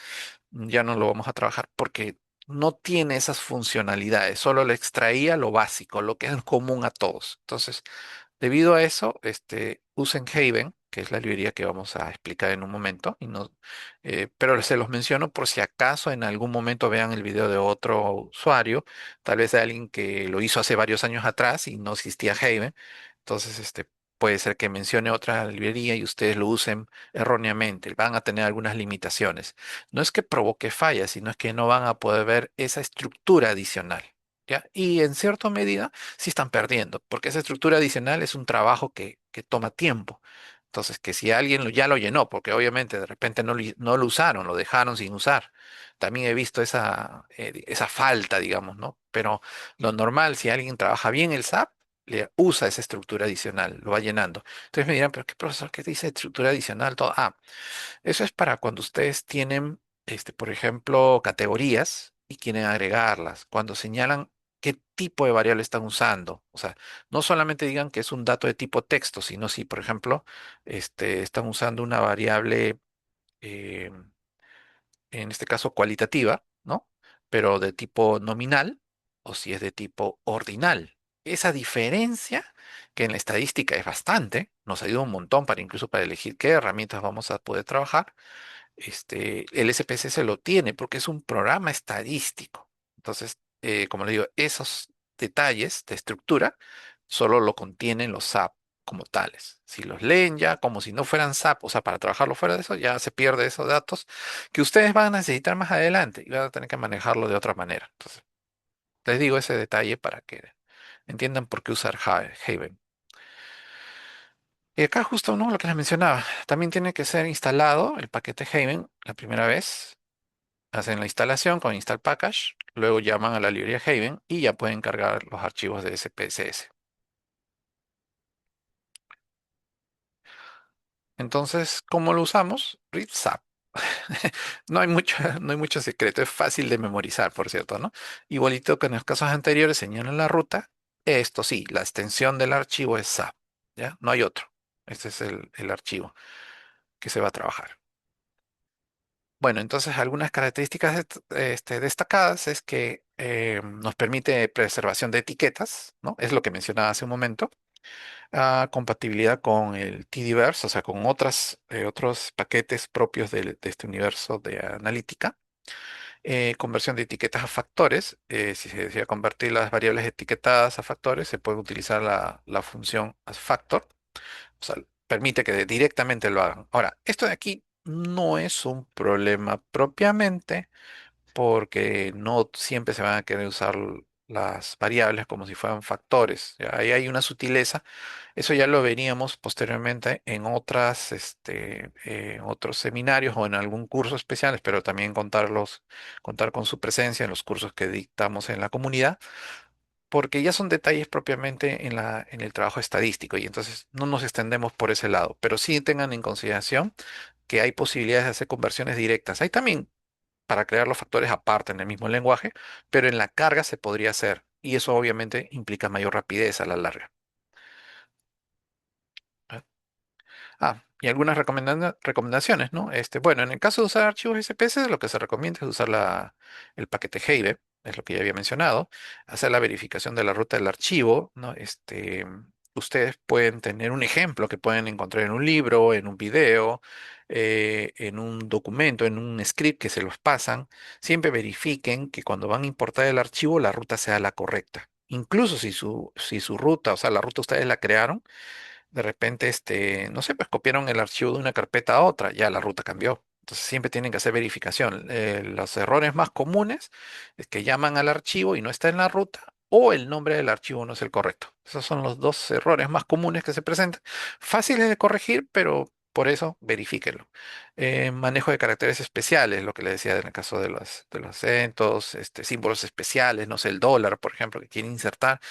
ya no lo vamos a trabajar porque no tiene esas funcionalidades, solo le extraía lo básico, lo que es común a todos. Entonces, debido a eso, usen Haven, que es la librería que vamos a explicar en un momento, pero se los menciono por si acaso en algún momento vean el video de otro usuario, tal vez de alguien que lo hizo hace varios años atrás y no existía Haven. Entonces, puede ser que mencione otra librería y ustedes lo usen erróneamente, van a tener algunas limitaciones. No es que provoque fallas, sino es que no van a poder ver esa estructura adicional. ¿Ya? Y en cierta medida sí están perdiendo, porque esa estructura adicional es un trabajo que toma tiempo. Entonces, que si alguien ya lo llenó, porque obviamente de repente no lo usaron, lo dejaron sin usar. También he visto esa falta, digamos, ¿no? Pero lo normal, si alguien trabaja bien el SAP, le usa esa estructura adicional, lo va llenando. Entonces me dirán, pero ¿qué profesor, qué dice estructura adicional? Todo. Ah, eso es para cuando ustedes tienen, por ejemplo, categorías y quieren agregarlas, cuando señalan qué tipo de variable están usando. O sea, no solamente digan que es un dato de tipo texto, sino si, por ejemplo, están usando una variable, eh, en este caso cualitativa, ¿no? Pero de tipo nominal o si es de tipo ordinal. Esa diferencia, que en la estadística es bastante, nos ayuda un montón para incluso para elegir qué herramientas vamos a poder trabajar. El SPSS lo tiene porque es un programa estadístico. Entonces, como le digo, esos detalles de estructura solo lo contienen los SAP como tales. Si los leen ya como si no fueran SAP, o sea, para trabajarlo fuera de eso, ya se pierde esos datos que ustedes van a necesitar más adelante y van a tener que manejarlo de otra manera. Entonces, les digo ese detalle para que entiendan por qué usar Haven. Y acá justo, ¿no? Lo que les mencionaba, también tiene que ser instalado el paquete Haven la primera vez. Hacen la instalación con install package, luego llaman a la librería Haven y ya pueden cargar los archivos de SPSS. Entonces, ¿cómo lo usamos? Read SAP. No hay mucho, no hay mucho secreto, es fácil de memorizar, por cierto, ¿no? Igualito que en los casos anteriores señalan la ruta, esto sí, la extensión del archivo es SAP, ¿ya? No hay otro. Este es el archivo que se va a trabajar. Bueno, entonces algunas características destacadas es que nos permite preservación de etiquetas, ¿no? Es lo que mencionaba hace un momento. Compatibilidad con el TDverse, o sea, con otros paquetes propios de este universo de analítica. Conversión de etiquetas a factores. Si se desea convertir las variables etiquetadas a factores, se puede utilizar la función asFactor. O sea, permite que directamente lo hagan. Ahora, esto de aquí no es un problema propiamente porque no siempre se van a querer usar las variables como si fueran factores. ¿Ya? Ahí hay una sutileza. Eso ya lo veríamos posteriormente en otros seminarios o en algún curso especial, pero también contar con su presencia en los cursos que dictamos en la comunidad, porque ya son detalles propiamente en el trabajo estadístico y entonces no nos extendemos por ese lado, pero sí tengan en consideración que hay posibilidades de hacer conversiones directas. Hay también para crear los factores aparte en el mismo lenguaje, pero en la carga se podría hacer y eso obviamente implica mayor rapidez a la larga. ¿Ah? Y algunas recomendaciones, ¿no? Bueno, en el caso de usar archivos SPS, lo que se recomienda es usar el paquete Heibe, es lo que ya había mencionado, hacer la verificación de la ruta del archivo, ¿no? Ustedes pueden tener un ejemplo que pueden encontrar en un libro, en un video, en un documento, en un script que se los pasan. Siempre verifiquen que cuando van a importar el archivo, la ruta sea la correcta. Incluso si su ruta, o sea, la ruta ustedes la crearon, de repente, no sé, pues copiaron el archivo de una carpeta a otra, ya la ruta cambió. Entonces siempre tienen que hacer verificación. Los errores más comunes es que llaman al archivo y no está en la ruta o el nombre del archivo no es el correcto. Esos son los dos errores más comunes que se presentan. Fáciles de corregir, pero por eso verifíquenlo. Manejo de caracteres especiales, lo que le decía en el caso de los acentos, símbolos especiales, no sé, el dólar, por ejemplo, que quieren insertar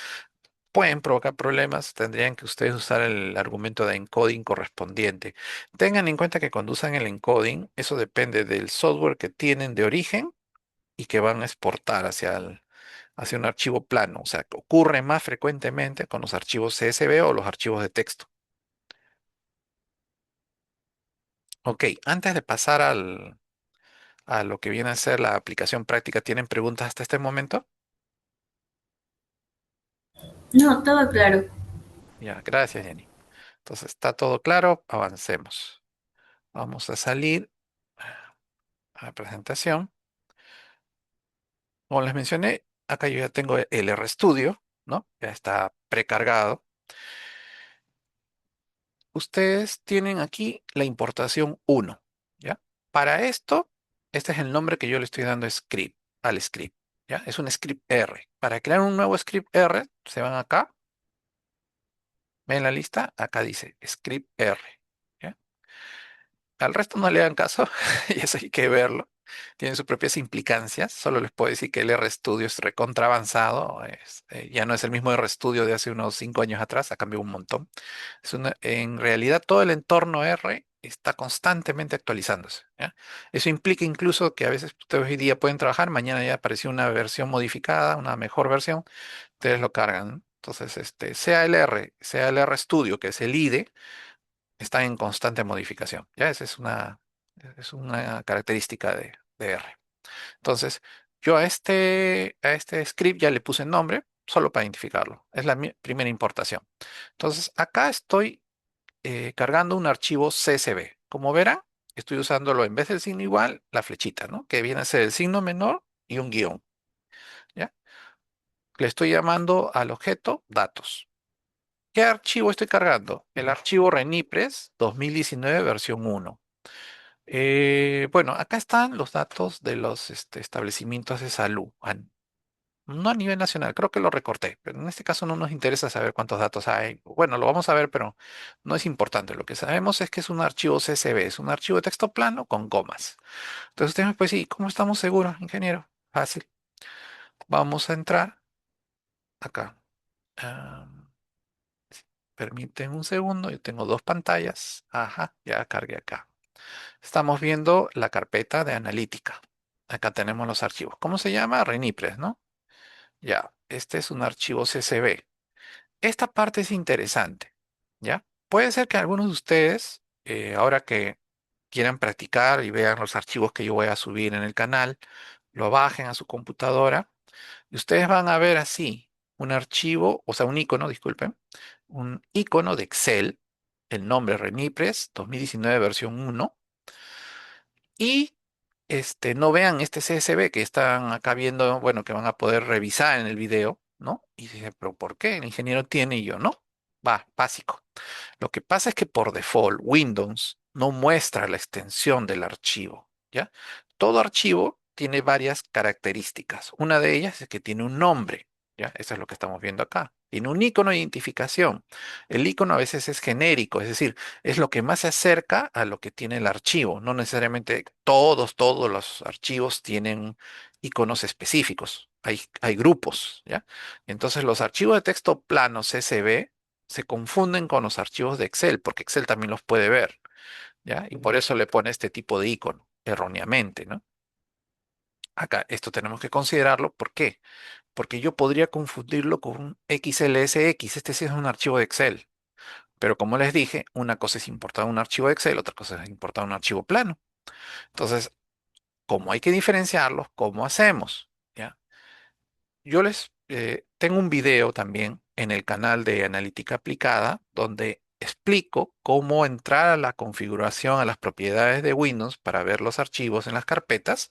pueden provocar problemas, tendrían que ustedes usar el argumento de encoding correspondiente. Tengan en cuenta que cuando usan el encoding, eso depende del software que tienen de origen y que van a exportar hacia un archivo plano. O sea, que ocurre más frecuentemente con los archivos CSV o los archivos de texto. Ok, antes de pasar a lo que viene a ser la aplicación práctica, ¿tienen preguntas hasta este momento? No, todo claro. Ya, gracias, Jenny. Entonces, está todo claro, avancemos. Vamos a salir a la presentación. Como les mencioné, acá yo ya tengo el RStudio, ¿no? Ya está precargado. Ustedes tienen aquí la importación 1, ¿ya? Para esto, este es el nombre que yo le estoy dando al script, ¿ya? Es un script R. Para crear un nuevo script R, se van acá, ven la lista, acá dice script R, ¿ya? Al resto no le dan caso, y eso hay que verlo. tiene sus propias implicancias. Solo les puedo decir que el RStudio es recontra avanzado. Ya no es el mismo RStudio de hace unos 5 años atrás, ha cambiado un montón. En realidad todo el entorno R está constantemente actualizándose, ¿ya? Eso implica incluso que a veces ustedes hoy día pueden trabajar, mañana ya apareció una versión modificada, una mejor versión, ustedes lo cargan, ¿no? Entonces, sea el R, sea el RStudio, que es el IDE, está en constante modificación, ¿ya? Esa es una característica de R. Entonces, yo a este script ya le puse nombre, solo para identificarlo. Es la primera importación. Entonces, acá estoy cargando un archivo CSV. Como verán, estoy usándolo en vez del signo igual, la flechita, ¿no? Que viene a ser el signo menor y un guión, ¿ya? Le estoy llamando al objeto datos. ¿Qué archivo estoy cargando? El archivo Renipres 2019 versión 1. Bueno, acá están los datos de los establecimientos de salud. No a nivel nacional, creo que lo recorté, pero en este caso no nos interesa saber cuántos datos hay. Bueno, lo vamos a ver, pero no es importante. Lo que sabemos es que es un archivo CSV, es un archivo de texto plano con comas. Entonces usted me puede decir, ¿cómo estamos seguros, ingeniero? Fácil. Vamos a entrar acá. Ah, permiten un segundo, yo tengo dos pantallas. Ajá, ya cargué acá. Estamos viendo la carpeta de analítica. Acá tenemos los archivos. ¿Cómo se llama? Renipres, ¿no? Ya, este es un archivo CSV. Esta parte es interesante, ¿ya? Puede ser que algunos de ustedes, ahora que quieran practicar y vean los archivos que yo voy a subir en el canal, lo bajen a su computadora y ustedes van a ver así un archivo, o sea, un icono, disculpen, un icono de Excel, el nombre Renipres 2019 versión 1, y no vean este CSV que están acá viendo, bueno, que van a poder revisar en el video, ¿no? Y dicen, pero ¿por qué? El ingeniero tiene y yo no. Va, básico. Lo que pasa es que por default Windows no muestra la extensión del archivo, ¿ya? Todo archivo tiene varias características. Una de ellas es que tiene un nombre, ¿ya? Eso es lo que estamos viendo acá. Tiene un icono de identificación. El icono a veces es genérico, es decir, es lo que más se acerca a lo que tiene el archivo. No necesariamente todos los archivos tienen iconos específicos. Hay grupos, ¿ya? Entonces los archivos de texto plano CSV se confunden con los archivos de Excel, porque Excel también los puede ver, ¿ya? Y por eso le pone este tipo de icono, erróneamente, ¿no? Acá, esto tenemos que considerarlo. ¿Por qué? Porque yo podría confundirlo con un XLSX. Este sí es un archivo de Excel. Pero como les dije, una cosa es importar un archivo de Excel, otra cosa es importar un archivo plano. Entonces, como hay que diferenciarlos, ¿cómo hacemos? ¿Ya? Yo les tengo un video también en el canal de Analítica Aplicada donde explico cómo entrar a la configuración, a las propiedades de Windows para ver los archivos en las carpetas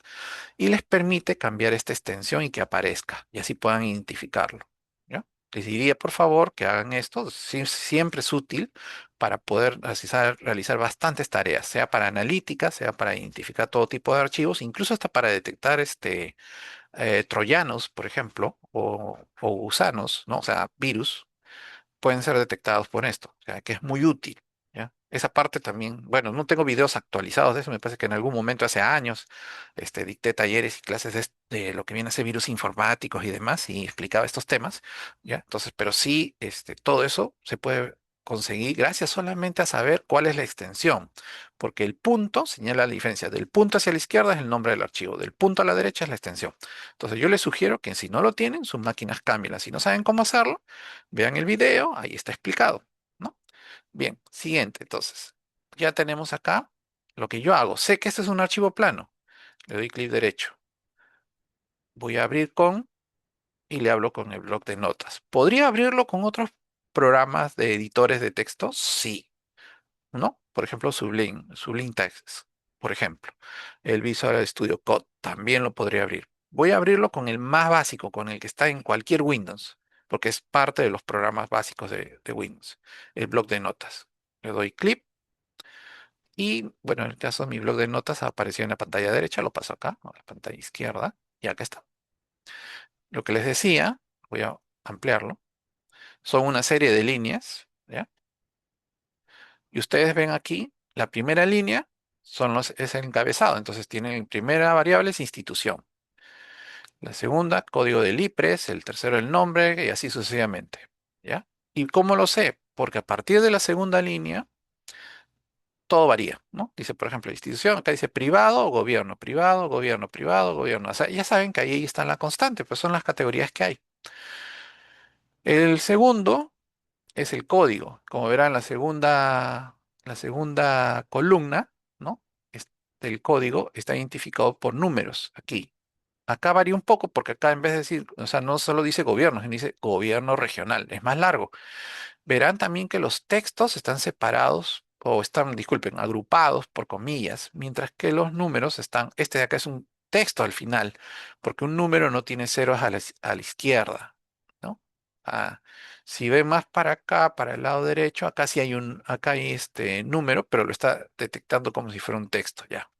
y les permite cambiar esta extensión y que aparezca y así puedan identificarlo. ¿Ya? Les diría por favor que hagan esto, siempre es útil para poder realizar bastantes tareas, sea para analítica, sea para identificar todo tipo de archivos, incluso hasta para detectar troyanos, por ejemplo, o gusanos, ¿no? O sea, virus, pueden ser detectados por esto, o sea, que es muy útil, ¿ya? Esa parte también, bueno, no tengo videos actualizados de eso, me parece que en algún momento hace años, dicté talleres y clases de lo que viene a ser virus informáticos y demás, y explicaba estos temas, ¿ya? Entonces, pero sí, todo eso se puede conseguir gracias solamente a saber cuál es la extensión, porque el punto señala la diferencia, del punto hacia la izquierda es el nombre del archivo, del punto a la derecha es la extensión. Entonces, yo les sugiero que si no lo tienen, sus máquinas cámbienla, si no saben cómo hacerlo, vean el video, ahí está explicado, ¿no? Bien, siguiente, entonces. Ya tenemos acá lo que yo hago. Sé que este es un archivo plano. Le doy clic derecho. Voy a abrir con y le hablo con el bloc de notas. ¿Podría abrirlo con otros programas de editores de texto? Sí, ¿no? Por ejemplo, Sublime Text, por ejemplo. El Visual Studio Code también lo podría abrir. Voy a abrirlo con el más básico, con el que está en cualquier Windows, porque es parte de los programas básicos de Windows, el bloc de notas. Le doy clic y, bueno, en el caso de mi bloc de notas apareció en la pantalla derecha, lo paso acá, a la pantalla izquierda, y acá está. Lo que les decía, voy a ampliarlo, son una serie de líneas, ¿ya? Y ustedes ven aquí la primera línea. es el encabezado. Entonces tiene primera variable es institución, la segunda código del IPRES, el tercero el nombre y así sucesivamente. ¿Ya? ¿Y cómo lo sé? Porque a partir de la segunda línea todo varía, ¿no? Dice, por ejemplo, institución, acá dice privado o gobierno, privado, gobierno, privado, gobierno. O sea, ya saben que ahí está la constante, pues son las categorías que hay. El segundo es el código. Como verán, la segunda columna, ¿no? El código está identificado por números aquí. Acá varía un poco porque acá en vez de decir, o sea, no solo dice gobierno, sino dice gobierno regional, es más largo. Verán también que los textos están separados o están, disculpen, agrupados por comillas, mientras que los números están, este de acá es un texto al final, porque un número no tiene ceros a la izquierda, ¿no? Ah, si ven más para acá, para el lado derecho, acá sí hay acá hay este número, pero lo está detectando como si fuera un texto, ya.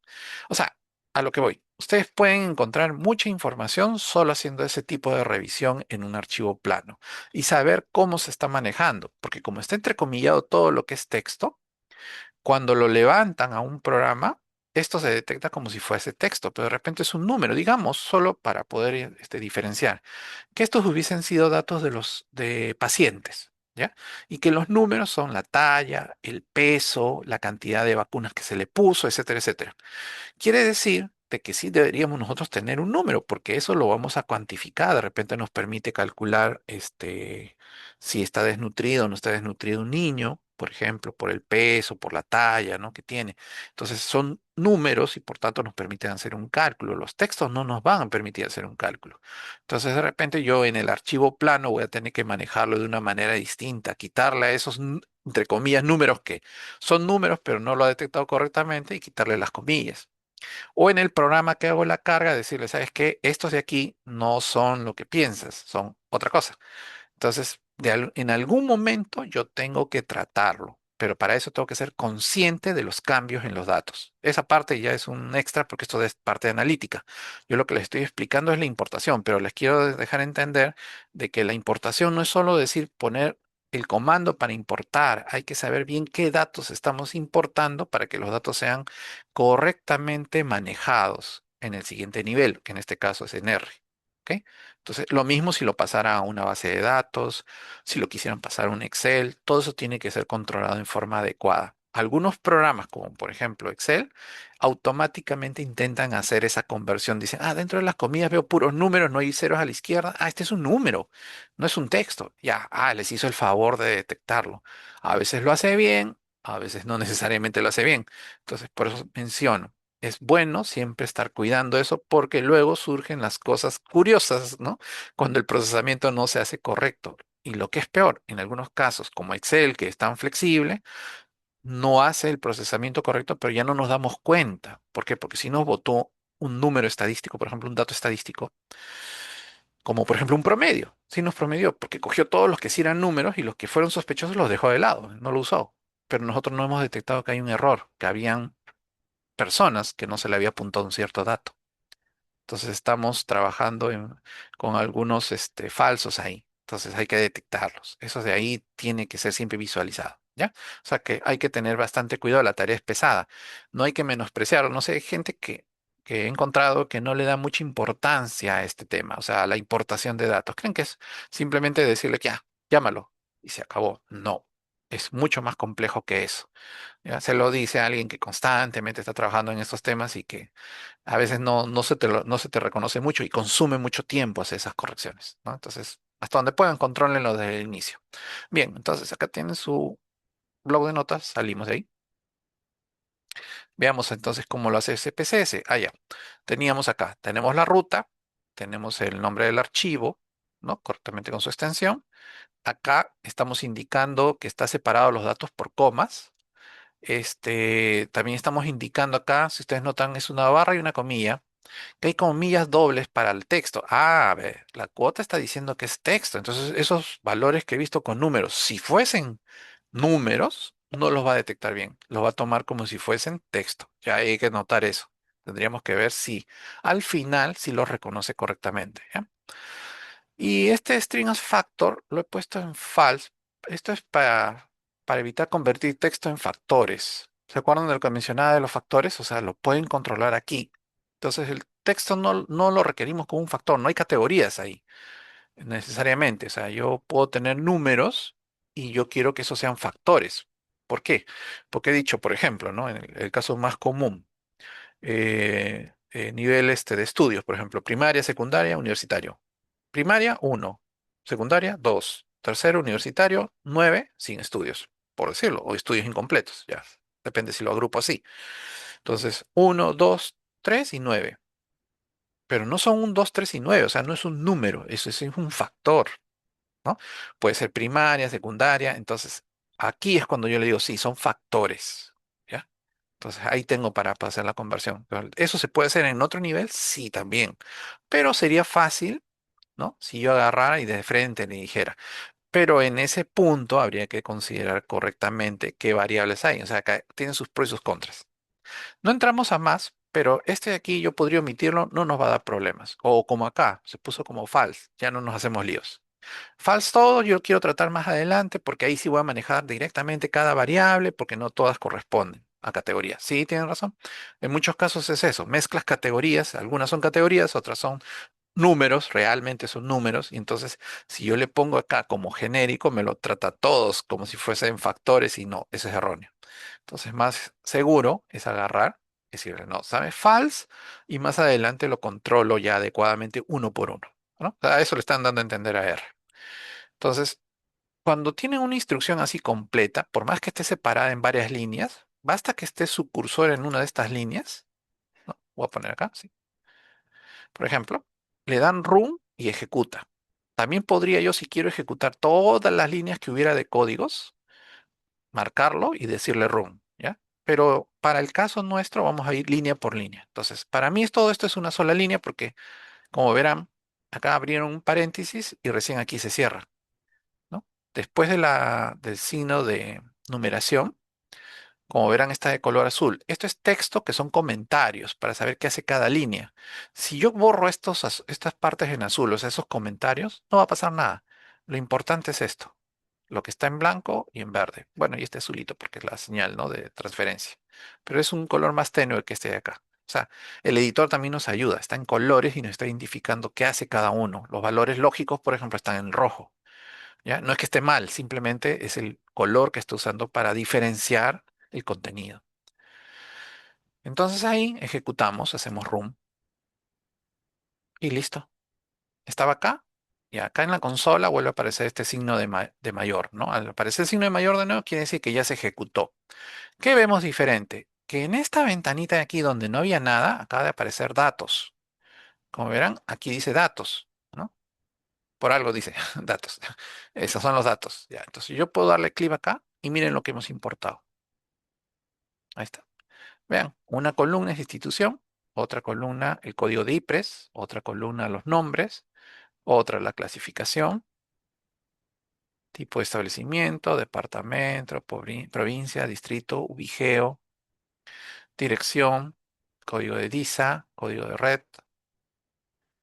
O sea, a lo que voy. Ustedes pueden encontrar mucha información solo haciendo ese tipo de revisión en un archivo plano y saber cómo se está manejando, porque como está entrecomillado todo lo que es texto, cuando lo levantan a un programa, esto se detecta como si fuese texto, pero de repente es un número, digamos, solo para poder diferenciar, que estos hubiesen sido datos de pacientes, ¿ya? Y que los números son la talla, el peso, la cantidad de vacunas que se le puso, etcétera, etcétera. Quiere decir de que sí deberíamos nosotros tener un número, porque eso lo vamos a cuantificar. De repente nos permite calcular si está desnutrido o no está desnutrido un niño, por ejemplo, por el peso, por la talla, ¿no? que tiene. Entonces son números y por tanto nos permiten hacer un cálculo. Los textos no nos van a permitir hacer un cálculo. Entonces de repente yo en el archivo plano voy a tener que manejarlo de una manera distinta, quitarle a esos, entre comillas, números que son números, pero no lo ha detectado correctamente y quitarle las comillas. O en el programa que hago la carga, decirle, ¿sabes qué? Estos de aquí no son lo que piensas, son otra cosa. Entonces, en algún momento yo tengo que tratarlo, pero para eso tengo que ser consciente de los cambios en los datos. Esa parte ya es un extra porque esto es parte de analítica. Yo lo que les estoy explicando es la importación, pero les quiero dejar entender de que la importación no es solo decir poner el comando para importar, hay que saber bien qué datos estamos importando para que los datos sean correctamente manejados en el siguiente nivel, que en este caso es en R. ¿Ok? Entonces, lo mismo si lo pasara a una base de datos, si lo quisieran pasar a un Excel, todo eso tiene que ser controlado en forma adecuada. Algunos programas, como por ejemplo Excel, automáticamente intentan hacer esa conversión. Dicen, dentro de las comillas veo puros números, no hay ceros a la izquierda. Este es un número, no es un texto. Ya, les hizo el favor de detectarlo. A veces lo hace bien, a veces no necesariamente lo hace bien. Entonces, por eso menciono. Es bueno siempre estar cuidando eso porque luego surgen las cosas curiosas, ¿no? Cuando el procesamiento no se hace correcto. Y lo que es peor, en algunos casos, como Excel, que es tan flexible, no hace el procesamiento correcto, pero ya no nos damos cuenta. ¿Por qué? Porque si nos botó un número estadístico, por ejemplo, un dato estadístico, como por ejemplo un promedio, sí nos promedió, porque cogió todos los que sí eran números y los que fueron sospechosos los dejó de lado, no lo usó. Pero nosotros no hemos detectado que hay un error, que habían personas que no se le había apuntado un cierto dato. Entonces estamos trabajando con algunos falsos ahí. Entonces hay que detectarlos. Eso de ahí tiene que ser siempre visualizado, ¿ya? O sea que hay que tener bastante cuidado. La tarea es pesada. No hay que menospreciarlo. No sé, hay gente que he encontrado que no le da mucha importancia a este tema, o sea, a la importación de datos. Creen que es simplemente decirle que ya, llámalo y se acabó. No, es mucho más complejo que eso. ¿Ya? Se lo dice a alguien que constantemente está trabajando en estos temas y que a veces no se te reconoce mucho y consume mucho tiempo hacer esas correcciones, ¿no? Entonces, hasta donde puedan, contrólenlo desde el inicio. Bien, entonces acá tienen su blog de notas, salimos de ahí. Veamos entonces cómo lo hace SPSS. Ya. Teníamos acá, tenemos la ruta, tenemos el nombre del archivo, ¿no? Correctamente con su extensión. Acá estamos indicando que está separado los datos por comas. También estamos indicando acá, si ustedes notan, es una barra y una comilla que hay comillas dobles para el texto. A ver, la cuota está diciendo que es texto. Entonces, esos valores que he visto con números, si fuesen números, no los va a detectar bien. Los va a tomar como si fuesen texto. Ya hay que notar eso. Tendríamos que ver si al final si los reconoce correctamente. ¿Ya? Y este string as factor lo he puesto en false. Esto es para evitar convertir texto en factores. ¿Se acuerdan de lo que mencionaba de los factores? O sea, lo pueden controlar aquí. Entonces, el texto no lo requerimos como un factor, no hay categorías ahí necesariamente. O sea, yo puedo tener números y yo quiero que esos sean factores. ¿Por qué? Porque he dicho, por ejemplo, ¿no? En el caso más común, nivel de estudios, por ejemplo, primaria, secundaria, universitario. Primaria, 1. Secundaria, 2. Tercero, universitario, 9 sin estudios, por decirlo, o estudios incompletos, ya. Depende si lo agrupo así. Entonces, 1, 2, 3 y 9. Pero no son un 2, 3 y 9, o sea, no es un número, eso es un factor, ¿no? Puede ser primaria, secundaria, entonces aquí es cuando yo le digo, sí, son factores, ¿ya? Entonces ahí tengo para hacer la conversión. Pero ¿eso se puede hacer en otro nivel? Sí, también. Pero sería fácil, ¿no? Si yo agarrara y de frente le dijera. Pero en ese punto habría que considerar correctamente qué variables hay. O sea, acá tienen sus pros y sus contras. No entramos a más, pero este de aquí yo podría omitirlo, no nos va a dar problemas. O como acá, se puso como false, ya no nos hacemos líos. False todo, yo lo quiero tratar más adelante porque ahí sí voy a manejar directamente cada variable porque no todas corresponden a categorías. Sí, tienen razón. En muchos casos es eso, mezclas categorías, algunas son categorías, otras son números, realmente son números, y entonces si yo le pongo acá como genérico, me lo trata todos como si fuesen factores y no, eso es erróneo. Entonces más seguro es agarrar, decirle, no, ¿sabes? False, y más adelante lo controlo ya adecuadamente uno por uno, ¿no? O sea, eso le están dando a entender a R. Entonces, cuando tienen una instrucción así completa, por más que esté separada en varias líneas, basta que esté su cursor en una de estas líneas, ¿no? Voy a poner acá, sí. Por ejemplo, le dan run y ejecuta. También podría yo, si quiero ejecutar todas las líneas que hubiera de códigos, marcarlo y decirle run, ¿ya? Pero para el caso nuestro vamos a ir línea por línea. Entonces, para mí todo esto es una sola línea porque, como verán, acá abrieron un paréntesis y recién aquí se cierra, ¿no? Después del signo de numeración, como verán, está de color azul. Esto es texto que son comentarios para saber qué hace cada línea. Si yo borro estas partes en azul, o sea, esos comentarios, no va a pasar nada. Lo importante es esto, lo que está en blanco y en verde. Bueno, y este azulito porque es la señal, ¿no? De transferencia. Pero es un color más tenue que este de acá. O sea, el editor también nos ayuda, está en colores y nos está identificando qué hace cada uno. Los valores lógicos, por ejemplo, están en rojo. ¿Ya? No es que esté mal, simplemente es el color que está usando para diferenciar el contenido. Entonces ahí ejecutamos, hacemos run y listo. Estaba acá y acá en la consola vuelve a aparecer este signo de mayor, ¿no? Al aparecer el signo de mayor de nuevo quiere decir que ya se ejecutó. ¿Qué vemos diferente? Que en esta ventanita de aquí donde no había nada, acaba de aparecer datos. Como verán, aquí dice datos, ¿no? Por algo dice datos. Esos son los datos. Ya, entonces yo puedo darle clic acá y miren lo que hemos importado. Ahí está. Vean, una columna es institución, otra columna el código de IPRES, otra columna los nombres, otra la clasificación, tipo de establecimiento, departamento, provincia, distrito, ubigeo, dirección, código de DISA, código de red,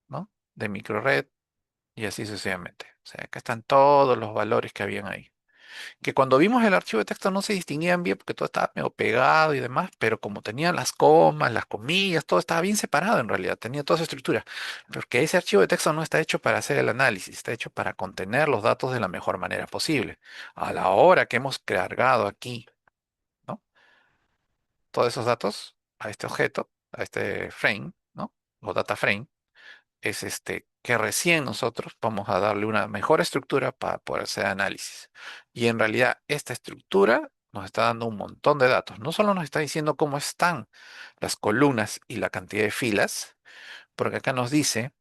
¿no? De microred y así sucesivamente. O sea, acá están todos los valores que habían ahí. Que cuando vimos el archivo de texto no se distinguían bien porque todo estaba medio pegado y demás, pero como tenían las comas, las comillas, todo estaba bien separado en realidad, tenía toda esa estructura. Porque ese archivo de texto no está hecho para hacer el análisis, está hecho para contener los datos de la mejor manera posible. A la hora que hemos cargado aquí, ¿no? Todos esos datos a este objeto, a este frame, ¿no? O data frame es que recién nosotros vamos a darle una mejor estructura para poder hacer análisis. Y en realidad esta estructura nos está dando un montón de datos. No solo nos está diciendo cómo están las columnas y la cantidad de filas, porque acá nos dice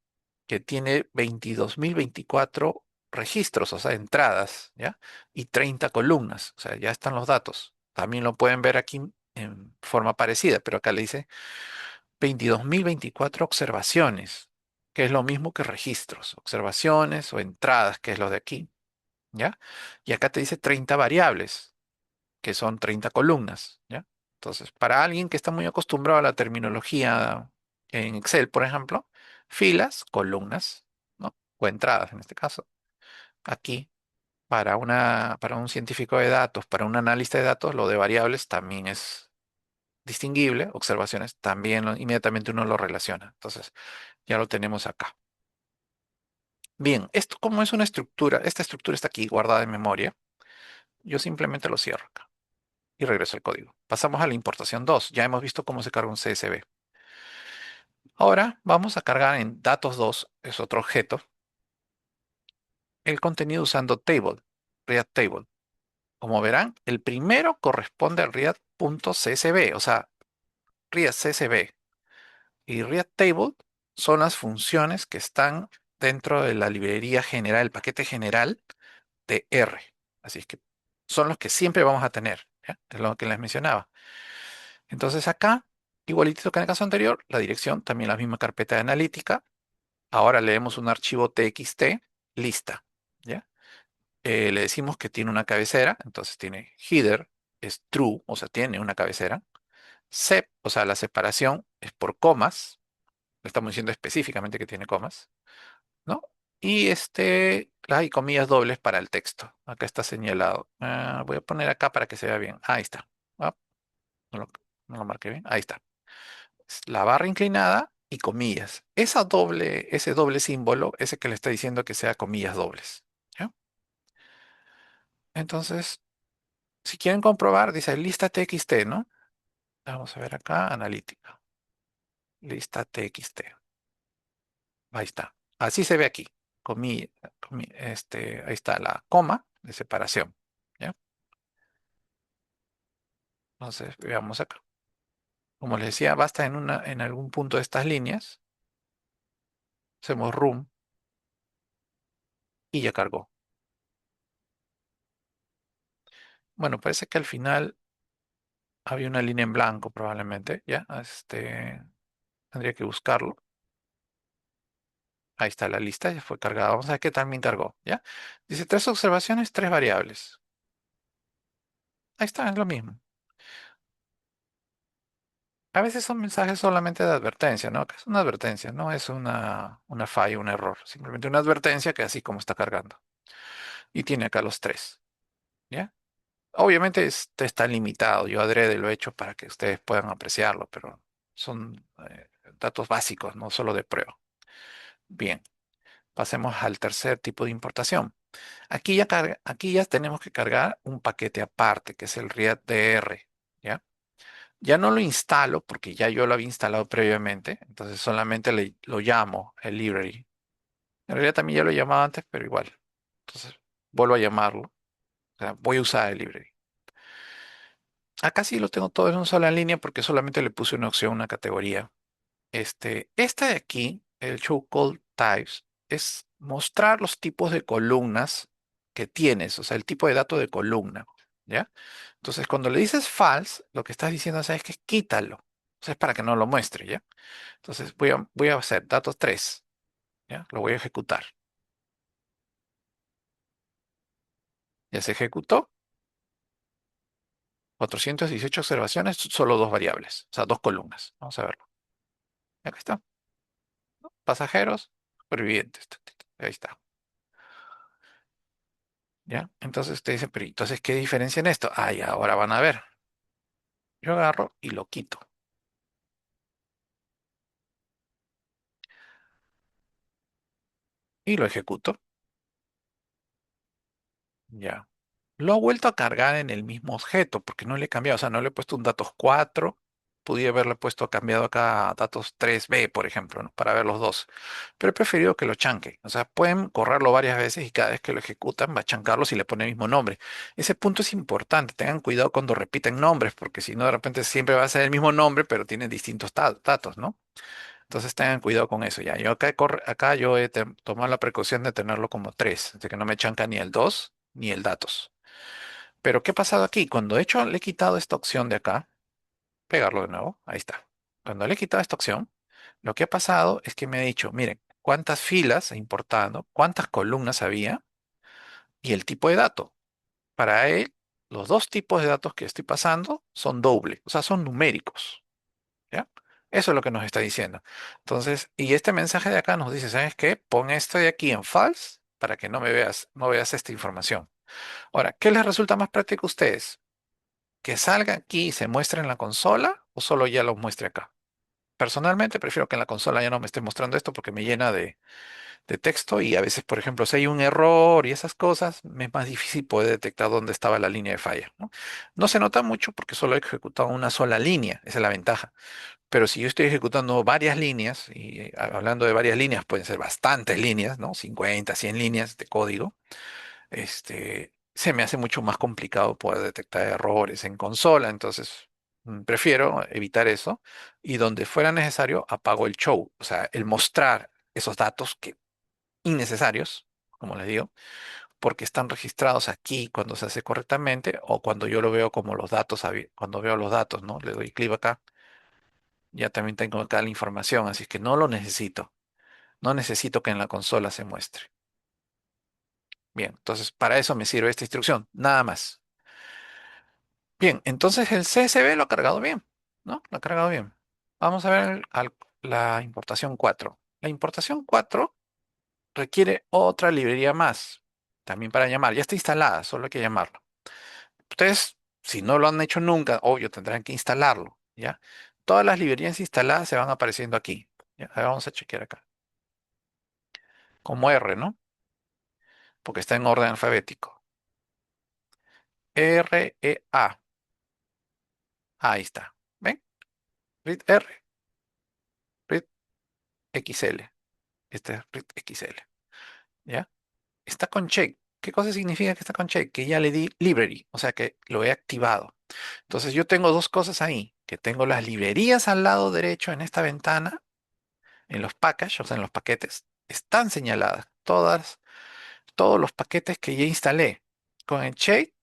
que tiene 22.024 registros, o sea, entradas, ¿ya? Y 30 columnas, o sea, ya están los datos. También lo pueden ver aquí en forma parecida, pero acá le dice 22.024 observaciones, que es lo mismo que registros, observaciones o entradas, que es lo de aquí, ¿ya? Y acá te dice 30 variables, que son 30 columnas, ¿ya? Entonces, para alguien que está muy acostumbrado a la terminología en Excel, por ejemplo, filas, columnas, ¿no? O entradas en este caso. Aquí, para un científico de datos, para un analista de datos, lo de variables también es distinguible, observaciones, también inmediatamente uno lo relaciona. Entonces, ya lo tenemos acá. Bien, esto como es una estructura, esta estructura está aquí guardada en memoria, yo simplemente lo cierro acá y regreso al código. Pasamos a la importación 2. Ya hemos visto cómo se carga un CSV. Ahora vamos a cargar en datos 2, es otro objeto, el contenido usando table, read table. Como verán, el primero corresponde al read.csv, o sea, read CSV y read table son las funciones que están dentro de la librería general, el paquete general de R. Así es que son los que siempre vamos a tener, ¿ya? Es lo que les mencionaba. Entonces acá, igualitito que en el caso anterior, la dirección, también la misma carpeta de analítica. Ahora leemos un archivo txt, lista, ¿ya? Le decimos que tiene una cabecera, entonces tiene header, es true, o sea, tiene una cabecera. Sep, o sea, la separación es por comas, le estamos diciendo específicamente que tiene comas, ¿no? Y hay comillas dobles para el texto. Acá está señalado. Voy a poner acá para que se vea bien. Ahí está. Ah, no lo, no lo marqué bien. Ahí está. Es la barra inclinada y comillas. Ese doble símbolo, ese que le está diciendo que sea comillas dobles. ¿Ya? Entonces, si quieren comprobar, dice lista txt, ¿no? Vamos a ver acá, analítica. Lista txt. Ahí está. Así se ve aquí. Ahí está la coma de separación. ¿Ya? Entonces, veamos acá. Como les decía, basta en algún punto de estas líneas. Hacemos room y ya cargó. Bueno, parece que al final había una línea en blanco probablemente. ¿Ya? Tendría que buscarlo. Ahí está la lista, ya fue cargada. Vamos a ver qué también cargó. ¿Ya? Dice tres observaciones, tres variables. Ahí está, es lo mismo. A veces son mensajes solamente de advertencia, ¿no? Acá es una advertencia, no es una falla, un error. Simplemente una advertencia que así como está cargando. Y tiene acá los tres, ¿ya? Obviamente está limitado. Yo adrede lo he hecho para que ustedes puedan apreciarlo, pero son datos básicos, no solo de prueba. Bien, pasemos al tercer tipo de importación. Aquí ya tenemos que cargar un paquete aparte, que es el readdr, ¿ya? Ya no lo instalo porque ya yo lo había instalado previamente, entonces solamente lo llamo el library. En realidad también ya lo llamaba antes, pero igual. Entonces vuelvo a llamarlo. O sea, voy a usar el library. Acá sí lo tengo todo en una sola línea porque solamente le puse una opción, una categoría. Esta de aquí, el show call types, es mostrar los tipos de columnas que tienes, o sea, el tipo de dato de columna, ¿ya? Entonces, cuando le dices false, lo que estás diciendo, ¿sabes? Que quítalo. O sea, es para que no lo muestre, ¿ya? Entonces, voy a hacer datos 3, ¿ya? Lo voy a ejecutar. Ya se ejecutó. 418 observaciones, solo dos variables, o sea, dos columnas. Vamos a verlo. Acá está. Pasajeros, supervivientes. Ahí está. ¿Ya? Entonces usted dice, pero entonces, ¿qué diferencia en esto? Ah, ya, ahora van a ver. Yo agarro y lo quito. Y lo ejecuto. Ya. Lo he vuelto a cargar en el mismo objeto porque no le he cambiado. O sea, no le he puesto un datos 4. Podría haberle puesto cambiado acá datos 3b, por ejemplo, ¿no? Para ver los dos. Pero he preferido que lo chanque. O sea, pueden correrlo varias veces y cada vez que lo ejecutan va a chancarlo si le pone el mismo nombre. Ese punto es importante. Tengan cuidado cuando repiten nombres porque si no, de repente siempre va a ser el mismo nombre, pero tiene distintos datos, ¿no? Entonces tengan cuidado con eso ya. Yo acá yo he tomado la precaución de tenerlo como 3, de que no me chanca ni el 2 ni el datos. Pero ¿qué ha pasado aquí? Cuando le he quitado esta opción de acá, pegarlo de nuevo, ahí está. Cuando le he quitado esta opción, lo que ha pasado es que me ha dicho, miren, cuántas filas he importado, cuántas columnas había y el tipo de dato. Para él, los dos tipos de datos que estoy pasando son doble, o sea, son numéricos. ¿Ya? Eso es lo que nos está diciendo. Entonces, y este mensaje de acá nos dice, ¿sabes qué? Pon esto de aquí en false para que no veas esta información. Ahora, ¿qué les resulta más práctico a ustedes? ¿Que salga aquí y se muestre en la consola o solo ya lo muestre acá. Personalmente prefiero que en la consola ya no me esté mostrando esto porque me llena de texto y a veces, por ejemplo, si hay un error y esas cosas, me es más difícil poder detectar dónde estaba la línea de falla, ¿no? No se nota mucho porque solo he ejecutado una sola línea, esa es la ventaja. Pero si yo estoy ejecutando varias líneas, y hablando de varias líneas, pueden ser bastantes líneas, ¿no? 50, 100 líneas de código, se me hace mucho más complicado poder detectar errores en consola, entonces prefiero evitar eso y donde fuera necesario apago el show, o sea, el mostrar esos datos que innecesarios, como les digo, porque están registrados aquí cuando se hace correctamente o cuando yo lo veo como los datos, cuando veo los datos, ¿no? Le doy clic acá, ya también tengo acá la información, así que no lo necesito, no necesito que en la consola se muestre. Bien, entonces para eso me sirve esta instrucción, nada más. Bien, entonces el CSV lo ha cargado bien, ¿no? Lo ha cargado bien. Vamos a ver la importación 4. La importación 4 requiere otra librería más, también para llamar. Ya está instalada, solo hay que llamarlo. Ustedes, si no lo han hecho nunca, obvio, tendrán que instalarlo, ¿ya? Todas las librerías instaladas se van apareciendo aquí. ¿Ya? A ver, vamos a chequear acá. Como R, ¿no? Porque está en orden alfabético. REA. Ahí está. ¿Ven? Read R, read XL. Este es read XL. ¿Ya? Está con check. ¿Qué cosa significa que está con check? Que ya le di library, o sea que lo he activado. Entonces yo tengo dos cosas ahí, que tengo las librerías al lado derecho en esta ventana, en los packages, o sea, en los paquetes, están señaladas todos los paquetes que ya instalé. Con el check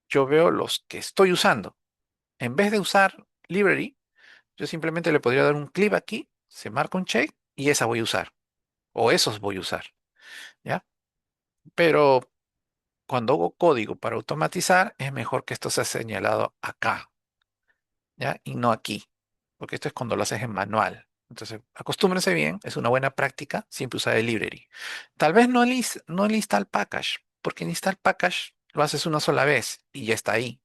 yo veo los que estoy usando. En vez de usar library, yo simplemente le podría dar un clic aquí, se marca un check y esa voy a usar, o esos voy a usar, ¿ya? Pero cuando hago código para automatizar, es mejor que esto sea señalado acá, ¿ya? Y no aquí, porque esto es cuando lo haces en manual. Entonces, acostúmbrense bien, es una buena práctica, siempre usar el library. Tal vez no el install package, porque el install package lo haces una sola vez y ya está ahí.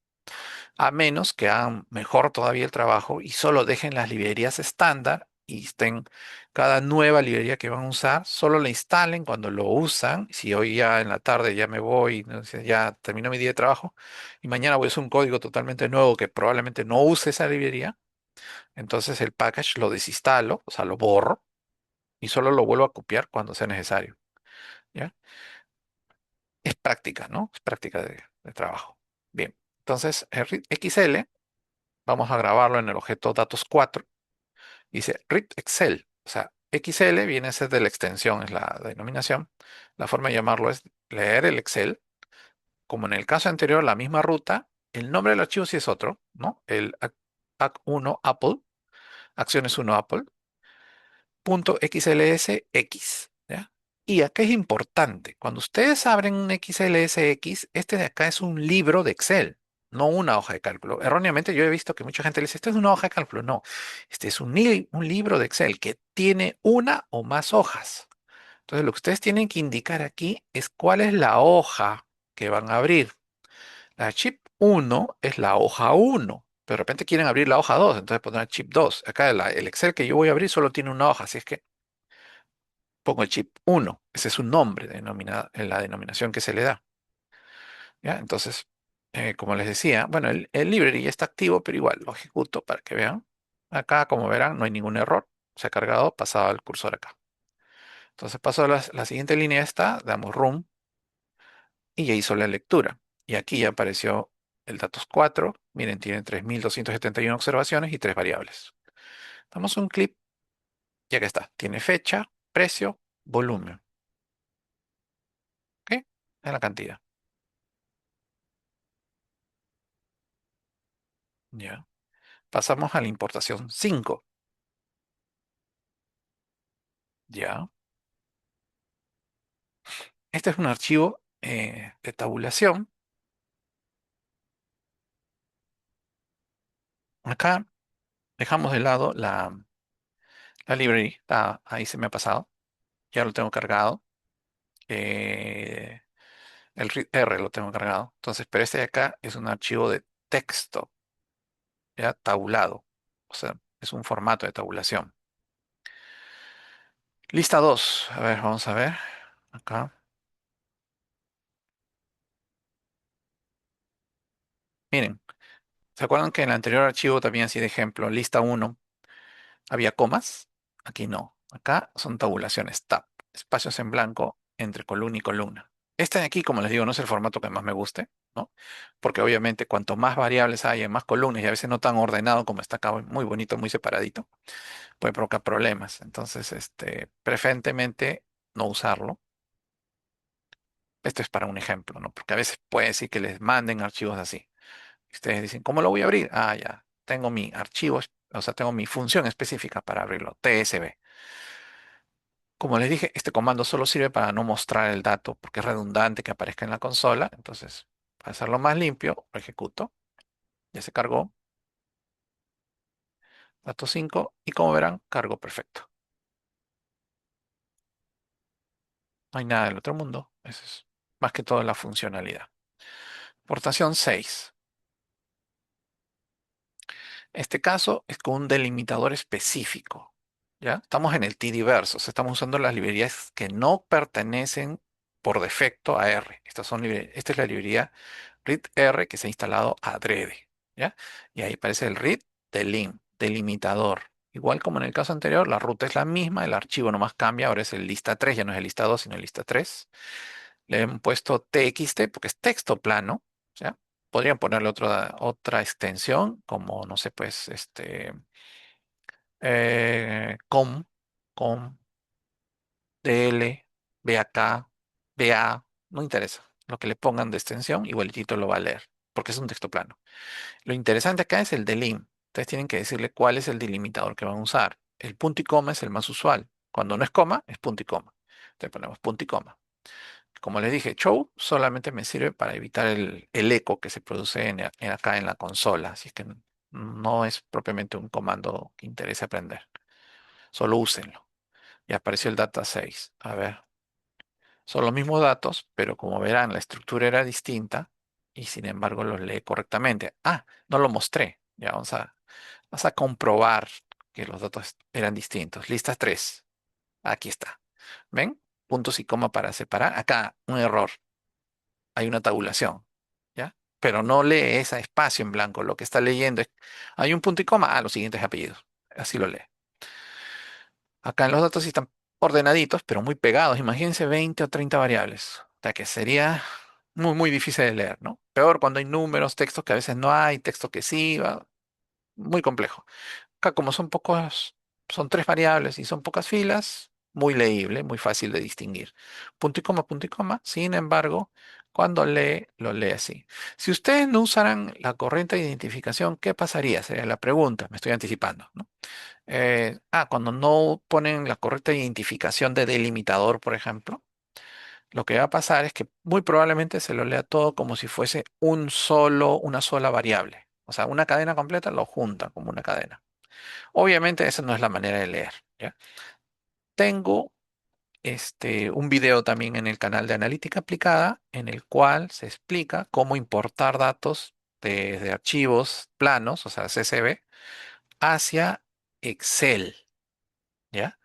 A menos que hagan mejor todavía el trabajo y solo dejen las librerías estándar y estén cada nueva librería que van a usar, solo la instalen cuando lo usan. Si hoy ya en la tarde ya me voy, no sé, ya termino mi día de trabajo y mañana voy a hacer un código totalmente nuevo que probablemente no use esa librería, entonces el package lo desinstalo, o sea, lo borro y solo lo vuelvo a copiar cuando sea necesario. ¿Ya? Es práctica, ¿no? Es práctica de trabajo. Bien, entonces el XL vamos a grabarlo en el objeto datos 4. Dice read Excel. O sea, XL viene a ser de la extensión, es la denominación. La forma de llamarlo es leer el Excel. Como en el caso anterior, la misma ruta. El nombre del archivo sí es otro, ¿no? El AC1 Apple, acciones 1 Apple, punto .xlsx, ¿ya? Y acá es importante, cuando ustedes abren un XLSX, este de acá es un libro de Excel, no una hoja de cálculo. Erróneamente yo he visto que mucha gente le dice, esto es una hoja de cálculo. No, este es un libro de Excel que tiene una o más hojas. Entonces lo que ustedes tienen que indicar aquí es cuál es la hoja que van a abrir. La chip uno es la hoja uno. De repente quieren abrir la hoja 2, entonces pondrán chip 2. Acá el Excel que yo voy a abrir solo tiene una hoja, así es que pongo el chip uno. Ese es un nombre en la denominación que se le da. ¿Ya? Entonces, como les decía, bueno, el library ya está activo, pero igual lo ejecuto para que vean. Acá, como verán, no hay ningún error. Se ha cargado, pasado el cursor acá. Entonces paso a la siguiente línea esta, damos room y ya hizo la lectura. Y aquí ya apareció el datos 4. Miren, tiene 3271 observaciones y tres variables. Damos un clic y acá está. Tiene fecha, precio, volumen. ¿Ok? En la cantidad. Ya. Pasamos a la importación 5. Ya. Este es un archivo de tabulación. Acá dejamos de lado la library. Ahí se me ha pasado. Ya lo tengo cargado. Eh, el read R lo tengo cargado. Entonces, pero este de acá es un archivo de texto, ya tabulado. O sea, es un formato de tabulación. Lista 2. A ver, vamos a ver. Acá. Miren, ¿se acuerdan que en el anterior archivo también así de ejemplo, lista uno había comas? Aquí no. Acá son tabulaciones, tab, espacios en blanco entre columna y columna. Este de aquí, como les digo, no es el formato que más me guste, ¿no? Porque obviamente cuanto más variables hay en más columnas y a veces no tan ordenado como está acá, muy bonito, muy separadito, puede provocar problemas. Entonces, preferentemente no usarlo. Esto es para un ejemplo, ¿no? Porque a veces puede decir que les manden archivos así. Ustedes dicen, ¿cómo lo voy a abrir? Ah, ya, tengo mi archivo, o sea, tengo mi función específica para abrirlo, TSV. Como les dije, este comando solo sirve para no mostrar el dato porque es redundante que aparezca en la consola. Entonces, para hacerlo más limpio, lo ejecuto. Ya se cargó, dato 5 y como verán, cargo perfecto. No hay nada del otro mundo. Eso es más que todo la funcionalidad. Portación 6. Este caso es con un delimitador específico. ¿Ya? Estamos en el TDverse, o sea, estamos usando las librerías que no pertenecen por defecto a R. Esta es la librería readr que se ha instalado adrede. ¿Ya? Y ahí aparece el read delimitador. Igual como en el caso anterior, la ruta es la misma, el archivo nomás cambia, ahora es el lista 3, ya no es el lista 2, sino el lista 3. Le hemos puesto txt porque es texto plano. ¿Ya? Podrían ponerle otra extensión, como, no sé, pues, com, dl, bak, ba, no interesa. Lo que le pongan de extensión, igualitito lo va a leer, porque es un texto plano. Lo interesante acá es el delim. Ustedes tienen que decirle cuál es el delimitador que van a usar. El punto y coma es el más usual. Cuando no es coma, es punto y coma. Entonces ponemos punto y coma. Como les dije, show solamente me sirve para evitar el eco que se produce acá en la consola. Así es que no es propiamente un comando que interese aprender. Solo úsenlo. Y apareció el data 6. A ver, son los mismos datos, pero como verán, la estructura era distinta y sin embargo los lee correctamente. Ah, no lo mostré. Ya vamos a comprobar que los datos eran distintos. Lista 3. Aquí está. ¿Ven? Puntos y coma para separar. Acá un error. Hay una tabulación, ¿ya? Pero no lee ese espacio en blanco. Lo que está leyendo es, hay un punto y coma, los siguientes apellidos. Así lo lee. Acá en los datos sí están ordenaditos, pero muy pegados. Imagínense 20 o 30 variables. O sea que sería muy, muy difícil de leer, ¿no? Peor cuando hay números, textos que a veces no hay, textos que sí, muy complejo. Acá como son pocos, son tres variables y son pocas filas, muy leíble, muy fácil de distinguir. Punto y coma, punto y coma. Sin embargo, cuando lee, lo lee así. Si ustedes no usaran la corriente de identificación, ¿qué pasaría? Sería la pregunta. Me estoy anticipando, ¿no? Cuando no ponen la correcta identificación de delimitador, por ejemplo, lo que va a pasar es que muy probablemente se lo lea todo como si fuese una sola variable. O sea, una cadena completa lo junta como una cadena. Obviamente esa no es la manera de leer, ¿ya? Tengo un video también en el canal de Analítica Aplicada en el cual se explica cómo importar datos de archivos planos, o sea, CSV, hacia Excel, ¿ya?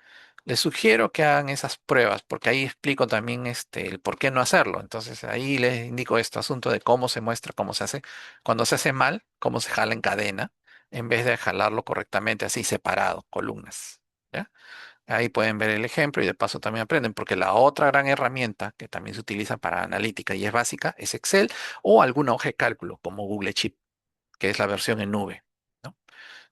Les sugiero que hagan esas pruebas porque ahí explico también el por qué no hacerlo. Entonces ahí les indico este asunto de cómo se muestra, cómo se hace, cuando se hace mal, cómo se jala en cadena, en vez de jalarlo correctamente así separado, columnas. ¿Ya? Ahí pueden ver el ejemplo y de paso también aprenden, porque la otra gran herramienta que también se utiliza para analítica y es básica es Excel o alguna hoja de cálculo como Google Sheet, que es la versión en nube, ¿no?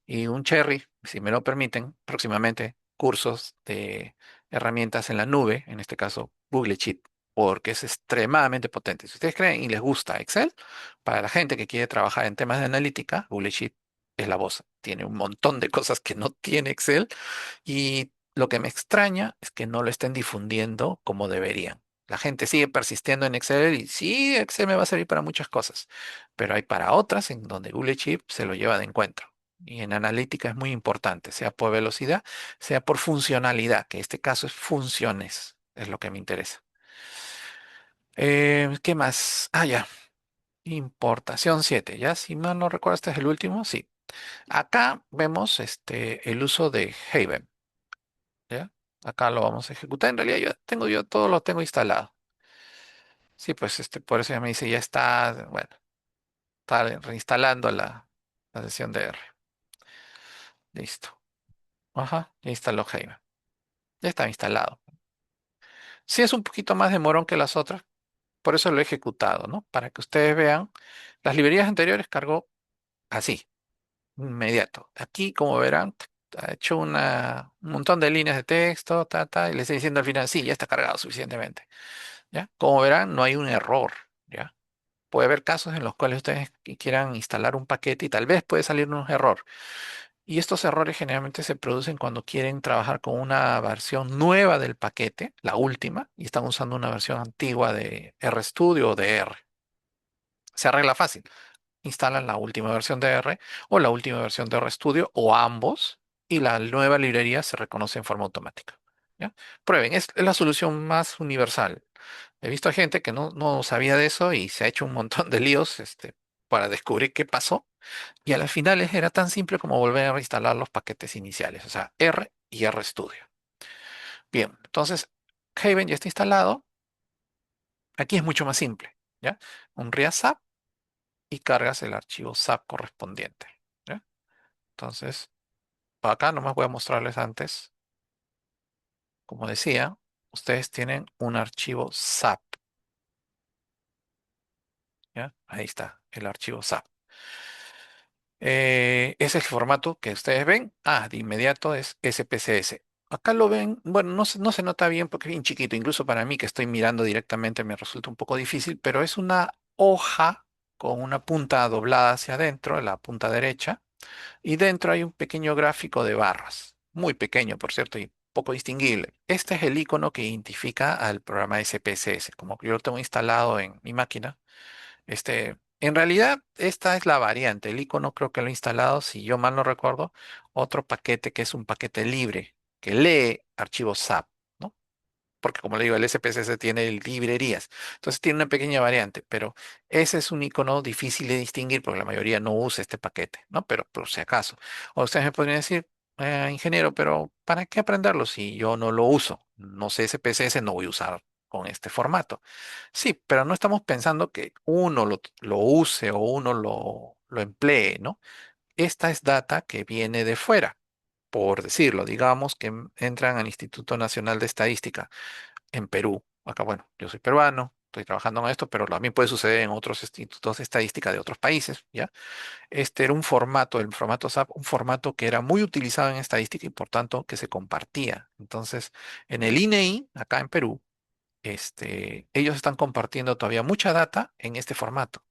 Y un cherry, si me lo permiten, próximamente cursos de herramientas en la nube, en este caso Google Sheet, porque es extremadamente potente. Si ustedes creen y les gusta Excel, para la gente que quiere trabajar en temas de analítica, Google Sheet es la voz. Tiene un montón de cosas que no tiene Excel y lo que me extraña es que no lo estén difundiendo como deberían. La gente sigue persistiendo en Excel y sí, Excel me va a servir para muchas cosas, pero hay para otras en donde Google Sheet se lo lleva de encuentro. Y en analítica es muy importante, sea por velocidad, sea por funcionalidad, que en este caso es funciones, es lo que me interesa. ¿Qué más? Ah, ya, importación 7, ya, si mal no recuerdo, este es el último, sí. Acá vemos el uso de Haven, ¿ya? Acá lo vamos a ejecutar. En realidad yo todo lo tengo instalado. Sí, pues por eso ya me dice, ya está, bueno, está reinstalando la sesión de R. Listo. Ajá, ya instaló Haven. Ya está instalado. Sí es un poquito más de morón que las otras, por eso lo he ejecutado, ¿no? Para que ustedes vean, las librerías anteriores cargó así, inmediato. Aquí, como verán, ha hecho un montón de líneas de texto, y le estoy diciendo al final, sí, ya está cargado suficientemente, ¿ya? Como verán, no hay un error, ¿ya? Puede haber casos en los cuales ustedes quieran instalar un paquete y tal vez puede salir un error. Y estos errores generalmente se producen cuando quieren trabajar con una versión nueva del paquete, la última, y están usando una versión antigua de RStudio o de R. Se arregla fácil. Instalan la última versión de R o la última versión de RStudio o ambos y la nueva librería se reconoce en forma automática. ¿Ya? Prueben, es la solución más universal. He visto a gente que no sabía de eso y se ha hecho un montón de líos para descubrir qué pasó y a las finales era tan simple como volver a reinstalar los paquetes iniciales, o sea, R y RStudio. Bien, entonces Haven ya está instalado. Aquí es mucho más simple, ¿ya? Un RIA y cargas el archivo SAP correspondiente, ¿ya? Entonces, acá nomás voy a mostrarles antes, como decía, ustedes tienen un archivo SAP, ¿ya? Ahí está, el archivo SAP. Ese es el formato que ustedes ven. Ah, de inmediato es SPSS. Acá lo ven, bueno, no se nota bien porque es bien chiquito, incluso para mí que estoy mirando directamente me resulta un poco difícil, pero es una hoja con una punta doblada hacia adentro, la punta derecha, y dentro hay un pequeño gráfico de barras, muy pequeño, por cierto, y poco distinguible. Este es el icono que identifica al programa SPSS. Como yo lo tengo instalado en mi máquina, en realidad, esta es la variante. El icono creo que lo he instalado, si yo mal no recuerdo, otro paquete que es un paquete libre, que lee archivos SAP, ¿no? Porque como le digo, el SPSS tiene librerías. Entonces tiene una pequeña variante, pero ese es un icono difícil de distinguir porque la mayoría no usa este paquete, ¿no? Pero por si acaso. O ustedes me podrían decir, ingeniero, pero ¿para qué aprenderlo si yo no lo uso? No sé SPSS, no voy a usar con este formato. Sí, pero no estamos pensando que uno lo use o uno lo emplee, ¿no? Esta es data que viene de fuera, por decirlo. Digamos que entran al Instituto Nacional de Estadística en Perú. Acá, bueno, yo soy peruano, estoy trabajando en esto, pero también puede suceder en otros institutos de estadística de otros países, ¿ya? Este era un formato, el formato SAP, un formato que era muy utilizado en estadística y por tanto que se compartía. Entonces, en el INEI, acá en Perú, ellos están compartiendo todavía mucha data en este formato.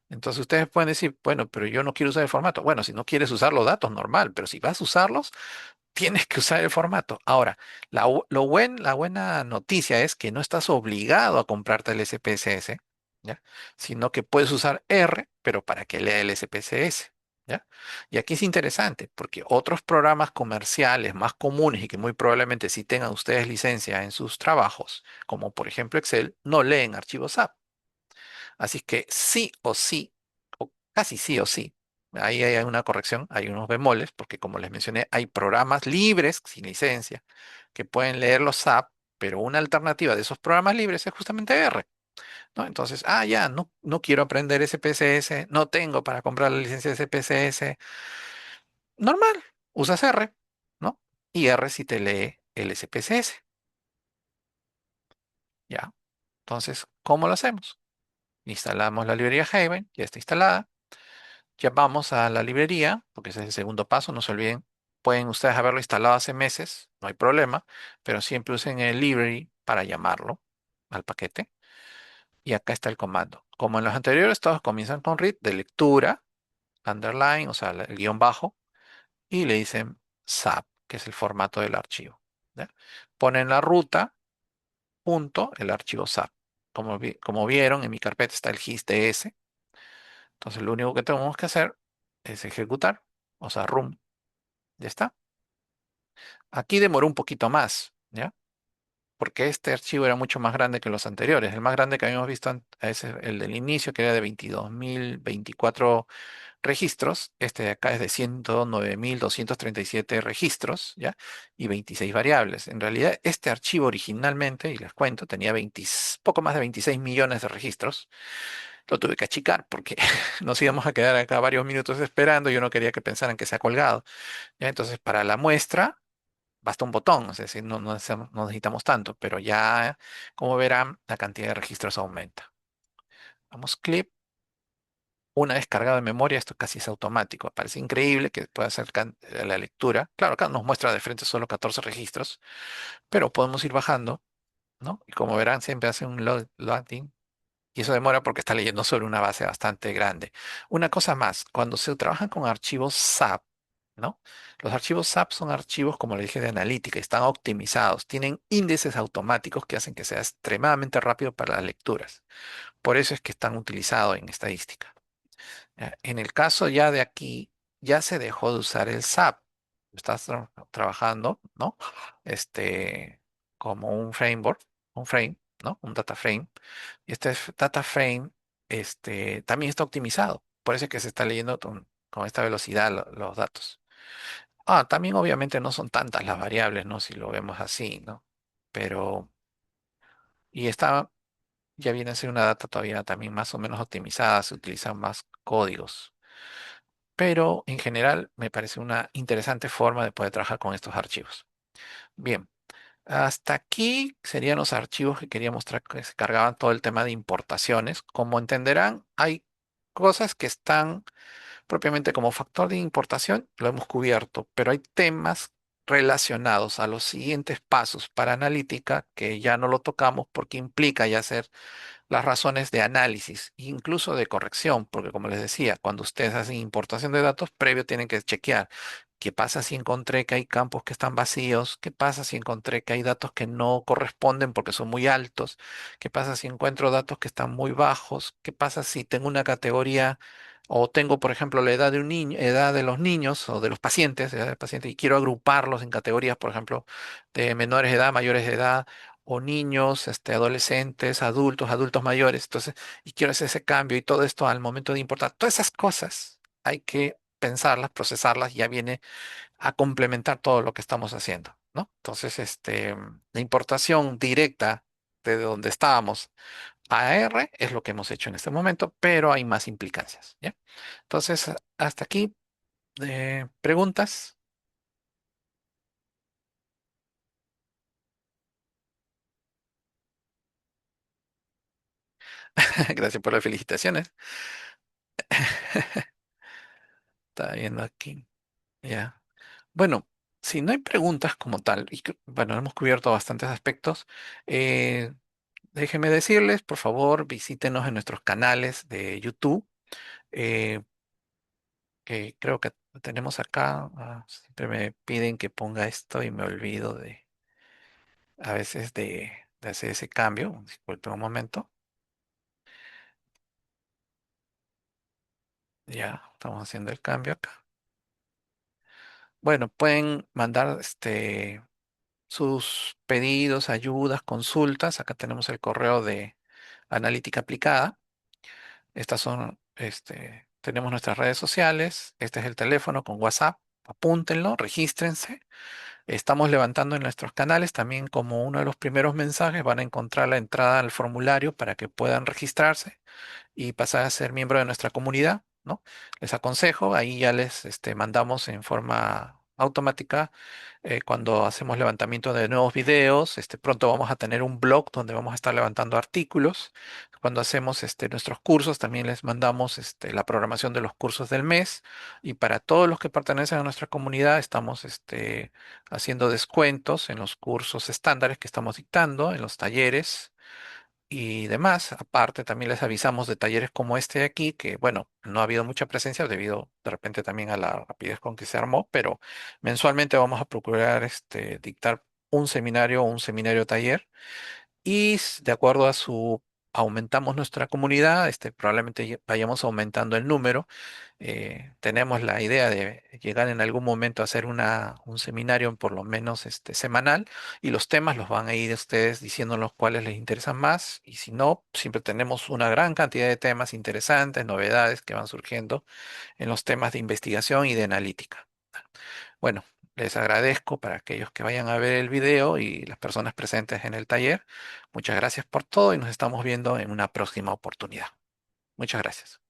Entonces ustedes pueden decir, bueno, pero yo no quiero usar el formato. Bueno, si no quieres usar los datos, normal, pero si vas a usarlos, tienes que usar el formato. Ahora, la buena noticia es que no estás obligado a comprarte el SPSS, ¿ya? Sino que puedes usar R, pero para que lea el SPSS, ¿ya? Y aquí es interesante, porque otros programas comerciales más comunes y que muy probablemente sí tengan ustedes licencia en sus trabajos, como por ejemplo Excel, no leen archivos SAP. Así que sí o sí, o casi sí o sí, ahí hay una corrección, hay unos bemoles, porque como les mencioné, hay programas libres sin licencia que pueden leer los SAP, pero una alternativa de esos programas libres es justamente R, ¿no? Entonces, ya, no quiero aprender SPSS, no tengo para comprar la licencia de SPSS, normal, usas R, ¿no? Y R si te lee el SPSS, ¿ya? Entonces, ¿cómo lo hacemos? Instalamos la librería Haven, ya está instalada. Ya vamos a la librería, porque ese es el segundo paso, no se olviden. Pueden ustedes haberlo instalado hace meses, no hay problema, pero siempre usen el library para llamarlo al paquete. Y acá está el comando. Como en los anteriores, todos comienzan con read de lectura, underline, o sea, el guión bajo, y le dicen SAP, que es el formato del archivo. ¿Ya? Ponen la ruta, punto, el archivo SAP. Como vieron, en mi carpeta está el gis.ds. Entonces, lo único que tenemos que hacer es ejecutar, o sea, run. Ya está. Aquí demoró un poquito más, ¿ya? Porque este archivo era mucho más grande que los anteriores. El más grande que habíamos visto es el del inicio, que era de 22.024 registros. Este de acá es de 109.237 registros, ¿ya? Y 26 variables. En realidad, este archivo originalmente, y les cuento, tenía 20 poco más de 26 millones de registros. Lo tuve que achicar porque nos íbamos a quedar acá varios minutos esperando. Yo no quería que pensaran que se ha colgado, ¿ya? Entonces, para la muestra, basta un botón, es decir, no necesitamos tanto, pero ya, como verán, la cantidad de registros aumenta. Damos clic. Una vez cargado de memoria, esto casi es automático. Parece increíble que pueda hacer la lectura. Claro, acá nos muestra de frente solo 14 registros, pero podemos ir bajando, ¿no? Y como verán, siempre hace un loading. Y eso demora porque está leyendo sobre una base bastante grande. Una cosa más, cuando se trabaja con archivos SAP, ¿no? Los archivos SAP son archivos, como le dije, de analítica, están optimizados, tienen índices automáticos que hacen que sea extremadamente rápido para las lecturas. Por eso es que están utilizados en estadística. En el caso ya de aquí, ya se dejó de usar el SAP. Estás trabajando, ¿no? Como un framework, un frame, ¿no? Un data frame. Y este data frame, también está optimizado. Por eso es que se está leyendo con esta velocidad los datos. Ah, también obviamente no son tantas las variables, ¿no? Si lo vemos así, ¿no? Pero, y esta ya viene a ser una data todavía también más o menos optimizada, se utilizan más códigos. Pero en general me parece una interesante forma de poder trabajar con estos archivos. Bien, hasta aquí serían los archivos que quería mostrar que se cargaban todo el tema de importaciones. Como entenderán, hay cosas que están propiamente como factor de importación, lo hemos cubierto, pero hay temas relacionados a los siguientes pasos para analítica que ya no lo tocamos porque implica ya hacer las razones de análisis, incluso de corrección, porque como les decía, cuando ustedes hacen importación de datos, previo tienen que chequear qué pasa si encontré que hay campos que están vacíos, qué pasa si encontré que hay datos que no corresponden porque son muy altos, qué pasa si encuentro datos que están muy bajos, qué pasa si tengo una categoría o tengo, por ejemplo, la edad de un niño, edad de los niños o de los pacientes, edad del paciente, y quiero agruparlos en categorías, por ejemplo, de menores de edad, mayores de edad o niños, adolescentes, adultos, adultos mayores. Entonces, y quiero hacer ese cambio y todo esto al momento de importar. Todas esas cosas hay que pensarlas, procesarlas, y ya viene a complementar todo lo que estamos haciendo, ¿no? Entonces, la importación directa de donde estábamos a R es lo que hemos hecho en este momento, pero hay más implicancias, ¿ya? Entonces, hasta aquí, preguntas. Gracias por las felicitaciones. Está viendo aquí, ya. Bueno, si no hay preguntas como tal, y bueno, hemos cubierto bastantes aspectos, eh, déjenme decirles, por favor, visítenos en nuestros canales de YouTube, eh, que creo que tenemos acá. Siempre me piden que ponga esto y me olvido a veces de hacer ese cambio. Disculpe un momento. Ya, estamos haciendo el cambio acá. Bueno, pueden mandar sus pedidos, ayudas, consultas. Acá tenemos el correo de analítica aplicada. Estas son, tenemos nuestras redes sociales. Este es el teléfono con WhatsApp. Apúntenlo, regístrense. Estamos levantando en nuestros canales también como uno de los primeros mensajes. Van a encontrar la entrada al formulario para que puedan registrarse y pasar a ser miembro de nuestra comunidad, ¿no? Les aconsejo, ahí ya les mandamos en forma automática cuando hacemos levantamiento de nuevos videos. Pronto vamos a tener un blog donde vamos a estar levantando artículos. Cuando hacemos nuestros cursos, también les mandamos la programación de los cursos del mes. Y para todos los que pertenecen a nuestra comunidad, estamos haciendo descuentos en los cursos estándares que estamos dictando, en los talleres y demás. Aparte, también les avisamos de talleres como este de aquí, que bueno, no ha habido mucha presencia debido de repente también a la rapidez con que se armó, pero mensualmente vamos a procurar dictar un seminario o un seminario taller y de acuerdo a su aumentamos nuestra comunidad, probablemente vayamos aumentando el número. Tenemos la idea de llegar en algún momento a hacer un seminario por lo menos semanal, y los temas los van a ir ustedes diciendo los cuales les interesan más, y si no, siempre tenemos una gran cantidad de temas interesantes, novedades que van surgiendo en los temas de investigación y de analítica. Bueno, les agradezco para aquellos que vayan a ver el video y las personas presentes en el taller. Muchas gracias por todo y nos estamos viendo en una próxima oportunidad. Muchas gracias.